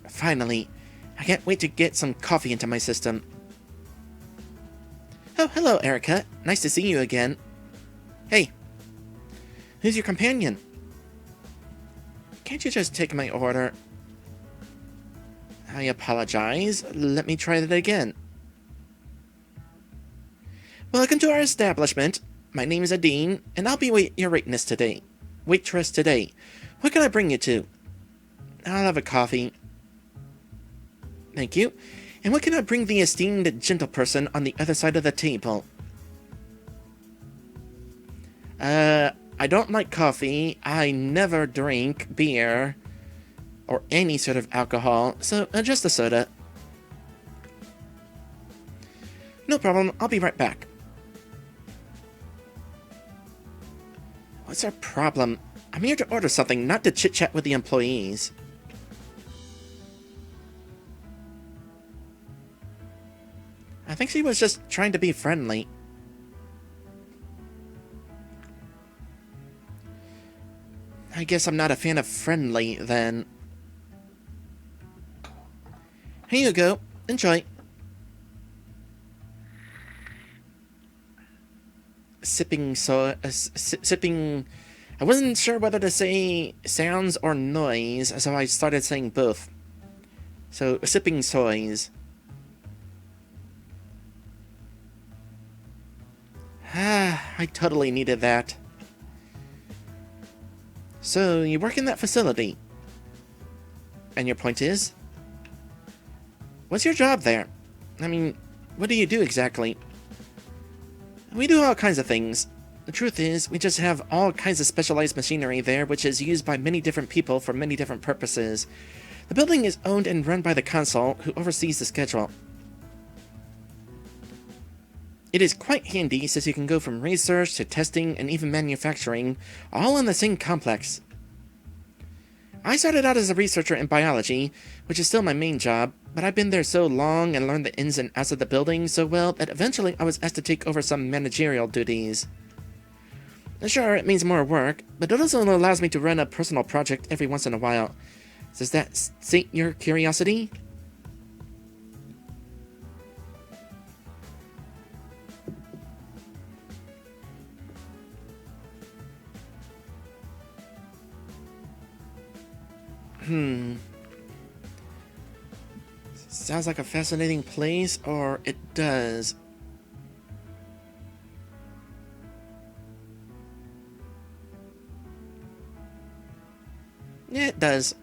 Speaker 1: Finally. I can't wait to get some coffee into my system. Oh, hello, Erika. Nice to see you again. Hey. Who's your companion? Can't you just take my order? I apologize. Let me try that again. Welcome to our establishment. My name is Adine, and I'll be your waitress today. What can I bring you to? I'll have a coffee. Thank you. And what can I bring the esteemed gentleperson on the other side of the table? I don't like coffee. I never drink beer or any sort of alcohol, so just a soda. No problem. I'll be right back. What's our problem? I'm here to order something, not to chit-chat with the employees. I think she was just trying to be friendly. I guess I'm not a fan of friendly, then. Here you go. Enjoy. Sipping. I wasn't sure whether to say sounds or noise, so I started saying both. So, sipping soys. I totally needed that. So, you work in that facility. And your point is? What's your job there? I mean, what do you do exactly? We do all kinds of things. The truth is, we just have all kinds of specialized machinery there, which is used by many different people for many different purposes. The building is owned and run by the consul, who oversees the schedule. It is quite handy, since you can go from research to testing and even manufacturing, all in the same complex. I started out as a researcher in biology, which is still my main job, but I've been there so long and learned the ins and outs of the building so well that eventually I was asked to take over some managerial duties. Sure, it means more work, but it also allows me to run a personal project every once in a while. Does that sate your curiosity? Sounds like a fascinating place, or it does. Yeah, it does.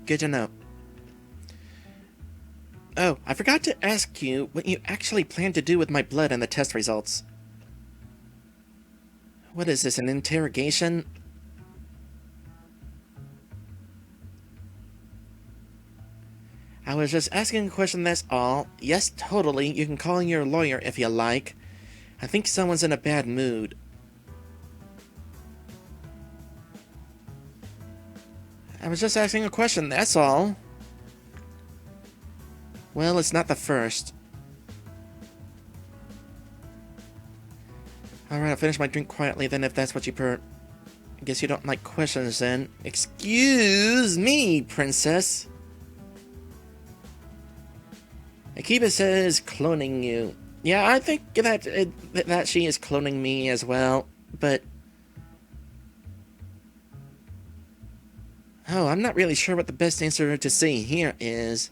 Speaker 1: Good to know. Oh, I forgot to ask you what you actually plan to do with my blood and the test results. What is this, an interrogation? I was just asking a question, that's all. Yes, totally, you can call in your lawyer if you like. I think someone's in a bad mood. I was just asking a question, that's all. Well, it's not the first. Alright, I'll finish my drink quietly then if that's what you I guess you don't like questions then. Excuse me, princess. Akiba says cloning you. Yeah, I think that she is cloning me as well, but... Oh, I'm not really sure what the best answer to say here is.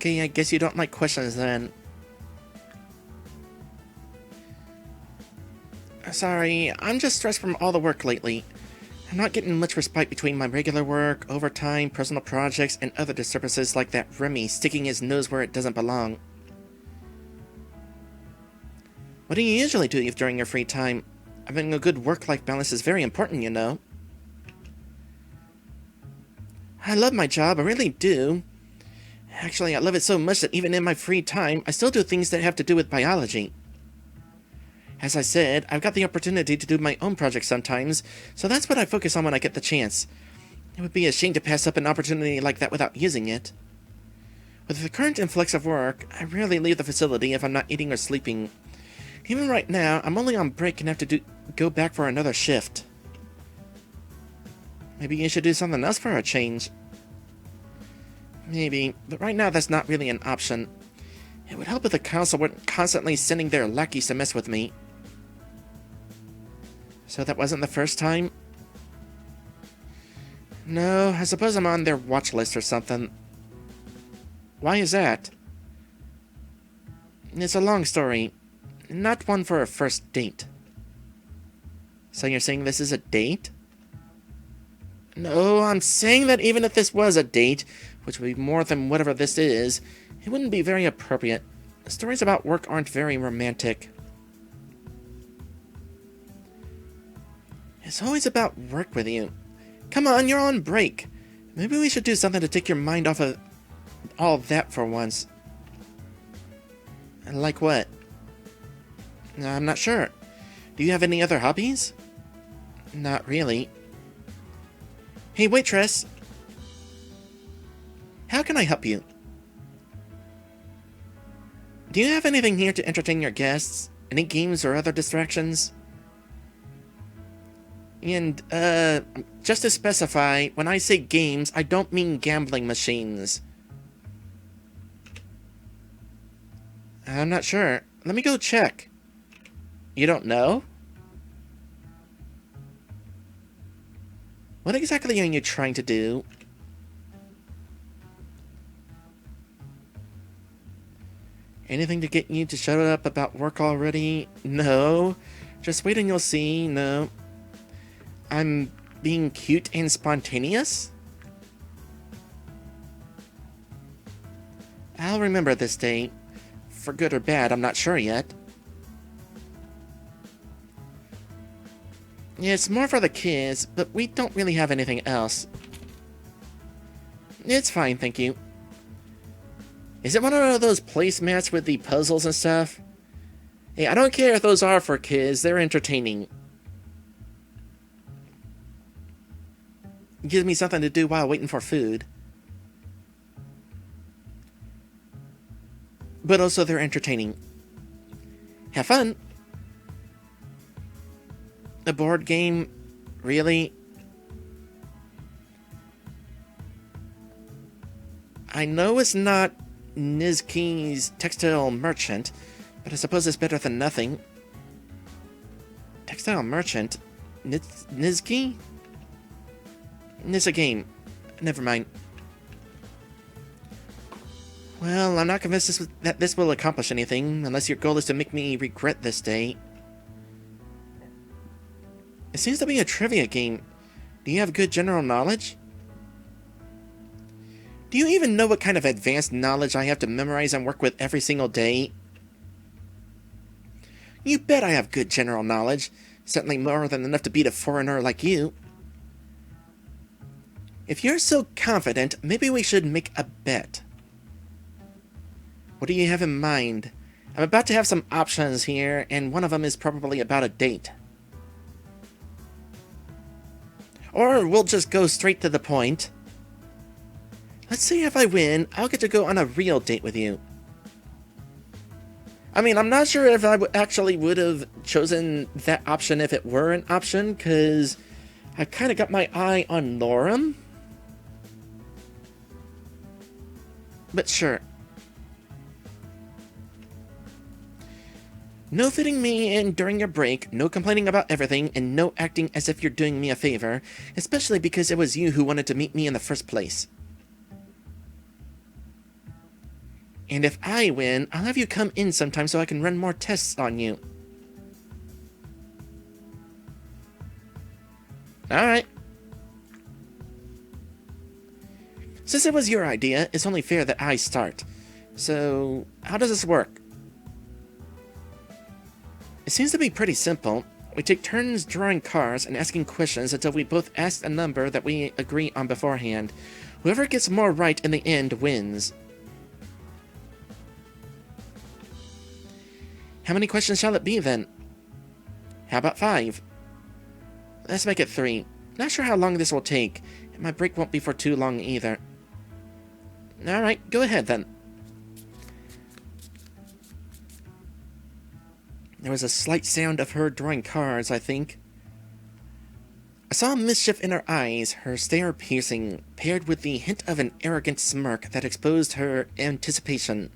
Speaker 1: Okay, I guess you don't like questions then. Sorry, I'm just stressed from all the work lately. I'm not getting much respite between my regular work, overtime, personal projects, and other disturbances like that Remy sticking his nose where it doesn't belong. What do you usually do during your free time? Having a good work-life balance is very important, you know. I love my job, I really do. Actually, I love it so much that even in my free time, I still do things that have to do with biology. As I said, I've got the opportunity to do my own projects sometimes, so that's what I focus on when I get the chance. It would be a shame to pass up an opportunity like that without using it. With the current influx of work, I rarely leave the facility if I'm not eating or sleeping. Even right now, I'm only on break and have to go back for another shift. Maybe you should do something else for a change. Maybe, but right now that's not really an option. It would help if the council weren't constantly sending their lackeys to mess with me. So that wasn't the first time? No, I suppose I'm on their watch list or something. Why is that? It's a long story. Not one for a first date. So you're saying this is a date? No, I'm saying that even if this was a date, which would be more than whatever this is, it wouldn't be very appropriate. Stories about work aren't very romantic. It's always about work with you. Come on, you're on break. Maybe we should do something to take your mind off of all that for once. Like what? I'm not sure. Do you have any other hobbies? Not really. Hey, waitress! How can I help you? Do you have anything here to entertain your guests? Any games or other distractions? And, just to specify, when I say games, I don't mean gambling machines. I'm not sure. Let me go check. You don't know? What exactly are you trying to do? Anything to get you to shut up about work already? No. Just wait and you'll see. No. I'm being cute and spontaneous? I'll remember this day. For good or bad, I'm not sure yet. Yeah, it's more for the kids, but we don't really have anything else. It's fine, thank you. Is it one of those placemats with the puzzles and stuff? Hey, I don't care if those are for kids, they're entertaining. It gives me something to do while waiting for food. But also they're entertaining. Have fun! A board game? Really? I know it's not Nizki's textile merchant, but I suppose it's better than nothing. Textile merchant? Nizki? It's a game. Never mind. Well, I'm not convinced that this will accomplish anything, unless your goal is to make me regret this day. It seems to be a trivia game. Do you have good general knowledge? Do you even know what kind of advanced knowledge I have to memorize and work with every single day? You bet I have good general knowledge. Certainly more than enough to beat a foreigner like you. If you're so confident, maybe we should make a bet. What do you have in mind? I'm about to have some options here, and one of them is probably about a date. Or we'll just go straight to the point. Let's see, if I win, I'll get to go on a real date with you. I mean, I'm not sure if I actually would have chosen that option if it were an option, because I've kind of got my eye on Lorem. But sure. No fitting me in during your break, no complaining about everything, and no acting as if you're doing me a favor, especially because it was you who wanted to meet me in the first place. And if I win, I'll have you come in sometime so I can run more tests on you. Alright. Since it was your idea, it's only fair that I start. So, how does this work? It seems to be pretty simple. We take turns drawing cards and asking questions until we both ask a number that we agree on beforehand. Whoever gets more right in the end wins. How many questions shall it be, then? How about 5? Let's make it 3. Not sure how long this will take. My break won't be for too long either. Alright, go ahead, then. There was a slight sound of her drawing cards, I think. I saw mischief in her eyes, her stare piercing, paired with the hint of an arrogant smirk that exposed her anticipation.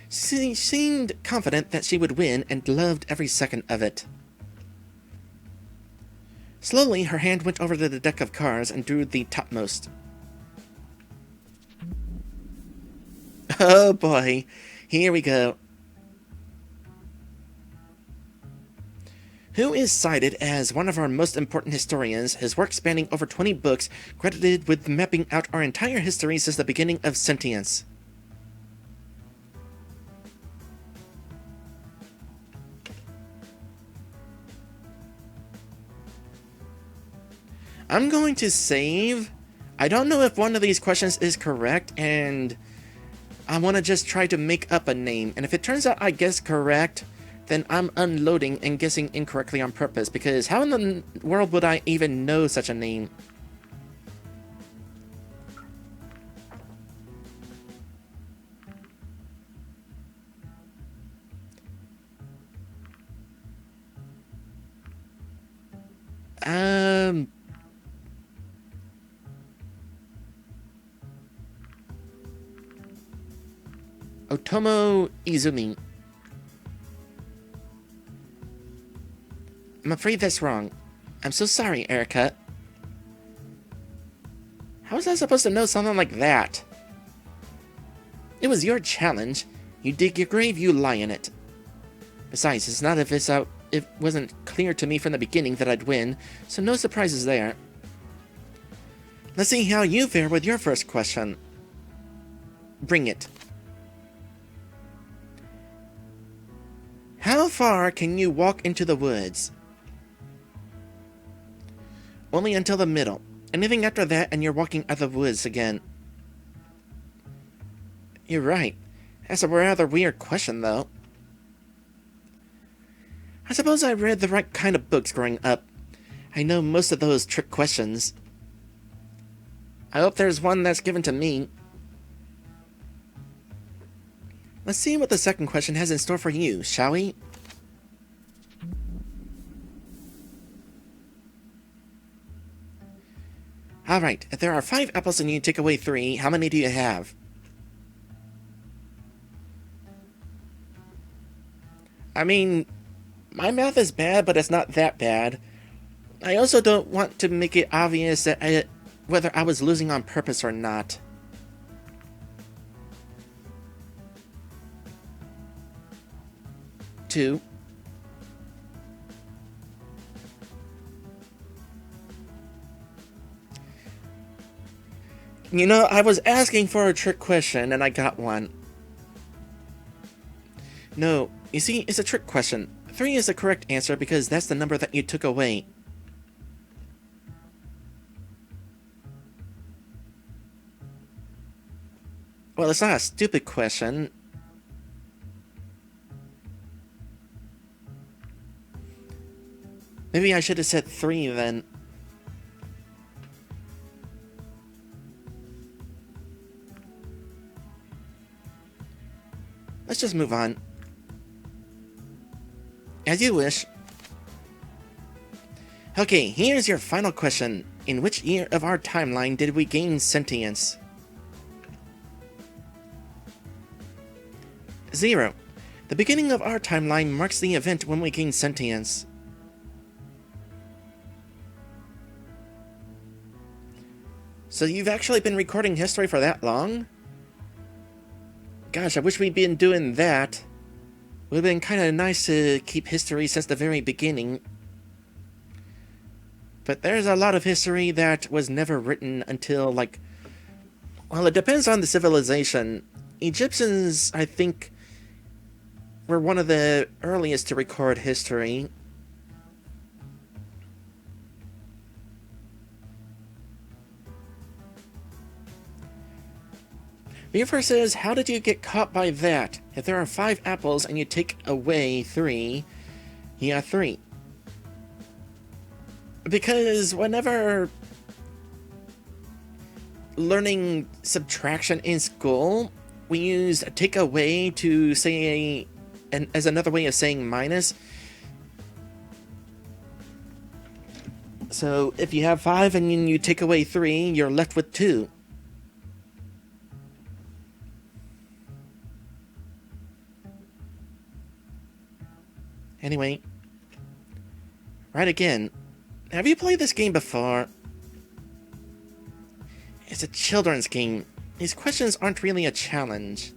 Speaker 1: She seemed confident that she would win and loved every second of it. Slowly, her hand went over to the deck of cards and drew the topmost. Oh boy, here we go. Who is cited as one of our most important historians, his work spanning over 20 books, credited with mapping out our entire history since the beginning of sentience? I'm going to save. I don't know if one of these questions is correct, and I want to just try to make up a name. And if it turns out I guess correct, then I'm unloading and guessing incorrectly on purpose, because how in the world would I even know such a name? Otomo Izumi. I'm afraid that's wrong. I'm so sorry, Erika. How was I supposed to know something like that? It was your challenge. You dig your grave, you lie in it. Besides, it's not as if it wasn't clear to me from the beginning that I'd win, so no surprises there. Let's see how you fare with your first question. Bring it. How far can you walk into the woods? Only until the middle. Anything after that and you're walking out of the woods again. You're right. That's a rather weird question, though. I suppose I read the right kind of books growing up. I know most of those trick questions. I hope there's one that's given to me. Let's see what the second question has in store for you, shall we? Alright, if there are 5 apples and you take away 3, how many do you have? I mean, my math is bad, but it's not that bad. I also don't want to make it obvious that whether I was losing on purpose or not. Two. You know, I was asking for a trick question, and I got one. No, you see, it's a trick question. 3 is the correct answer because that's the number that you took away. Well, it's not a stupid question. Maybe I should have said 3 then. Let's just move on. As you wish. Okay, here's your final question. In which year of our timeline did we gain sentience? 0. The beginning of our timeline marks the event when we gain sentience. So you've actually been recording history for that long? Gosh, I wish we'd been doing that. Would have been kind of nice to keep history since the very beginning. But there's a lot of history that was never written until, like... Well, it depends on the civilization. Egyptians, I think, were one of the earliest to record history. Viewer says, how did you get caught by that? If there are 5 apples and you take away 3, you got 3. Because whenever learning subtraction in school, we used take away to say, as another way of saying minus. So if you have 5 and you take away 3, you're left with 2. Anyway, right again. Have you played this game before? It's a children's game. These questions aren't really a challenge.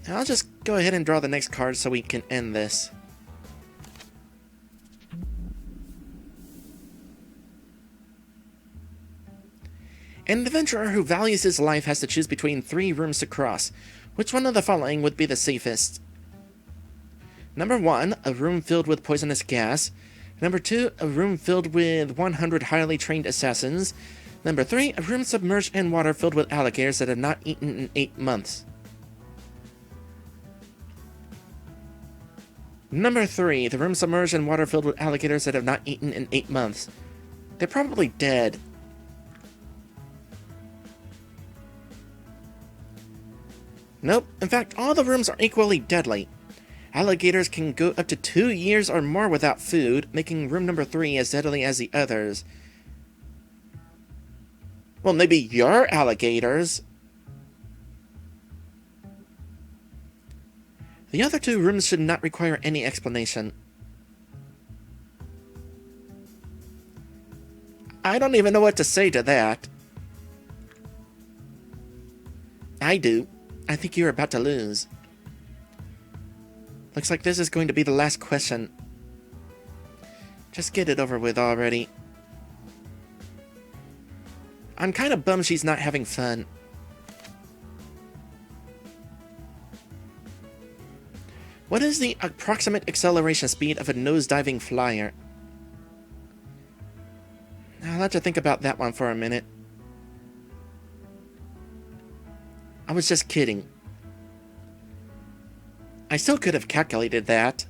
Speaker 1: I'll just go ahead and draw the next card so we can end this. An adventurer who values his life has to choose between 3 rooms to cross. Which one of the following would be the safest? Number 1, a room filled with poisonous gas. Number 2, a room filled with 100 highly trained assassins. Number 3, a room submerged in water filled with alligators that have not eaten in 8 months. Number 3, the room submerged in water filled with alligators that have not eaten in 8 months. They're probably dead. Nope, in fact, all the rooms are equally deadly. Alligators can go up to 2 years or more without food, making room number 3 as deadly as the others. Well, maybe you're alligators. The other two rooms should not require any explanation. I don't even know what to say to that. I do. I think you're about to lose. Looks like this is going to be the last question. Just get it over with already. I'm kind of bummed she's not having fun. What is the approximate acceleration speed of a nose-diving flyer? I'll have to think about that one for a minute. I was just kidding. I still could have calculated that.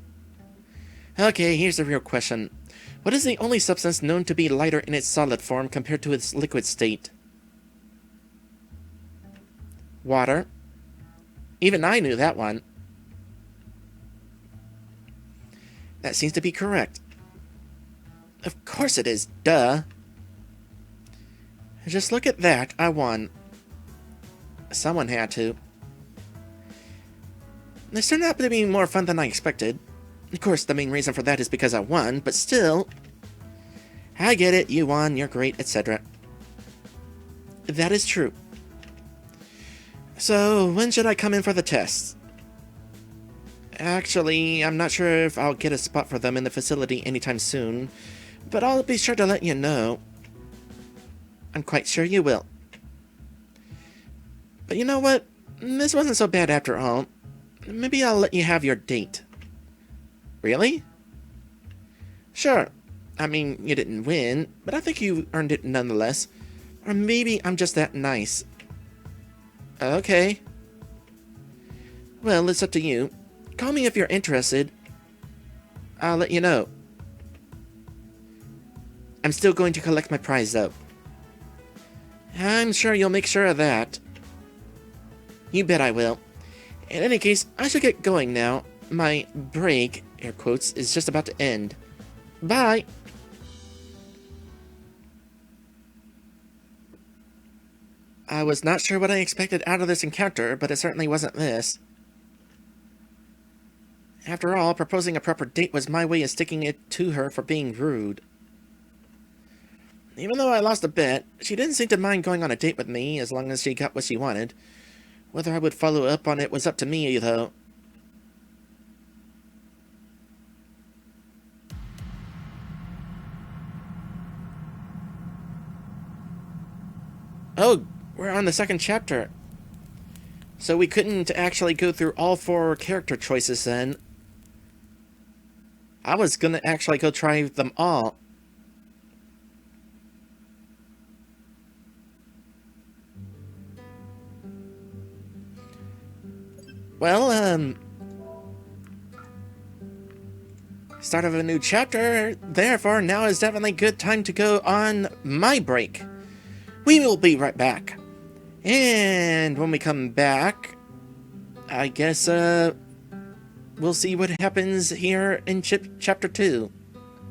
Speaker 1: Okay, here's the real question. What is the only substance known to be lighter in its solid form compared to its liquid state? Water. Even I knew that one. That seems to be correct. Of course it is, duh. Just look at that, I won. Someone had to. This turned out to be more fun than I expected. Of course, the main reason for that is because I won, but still... I get it, you won, you're great, etc. That is true. So, when should I come in for the tests? Actually, I'm not sure if I'll get a spot for them in the facility anytime soon, but I'll be sure to let you know. I'm quite sure you will. But you know what? This wasn't so bad after all. Maybe I'll let you have your date. Really? Sure. I mean, you didn't win, but I think you earned it nonetheless. Or maybe I'm just that nice. Okay. Well, it's up to you. Call me if you're interested. I'll let you know. I'm still going to collect my prize, though. I'm sure you'll make sure of that. You bet I will. In any case, I should get going now. My break, air quotes, is just about to end. Bye! I was not sure what I expected out of this encounter, but it certainly wasn't this. After all, proposing a proper date was my way of sticking it to her for being rude. Even though I lost a bet, she didn't seem to mind going on a date with me as long as she got what she wanted. Whether I would follow up on it was up to me, though. Oh, we're on the second chapter. So we couldn't actually go through all 4 character choices then. I was gonna actually go try them all. Well, start of a new chapter. Therefore, now is definitely a good time to go on my break. We will be right back. And when we come back, I guess, we'll see what happens here in chapter 2.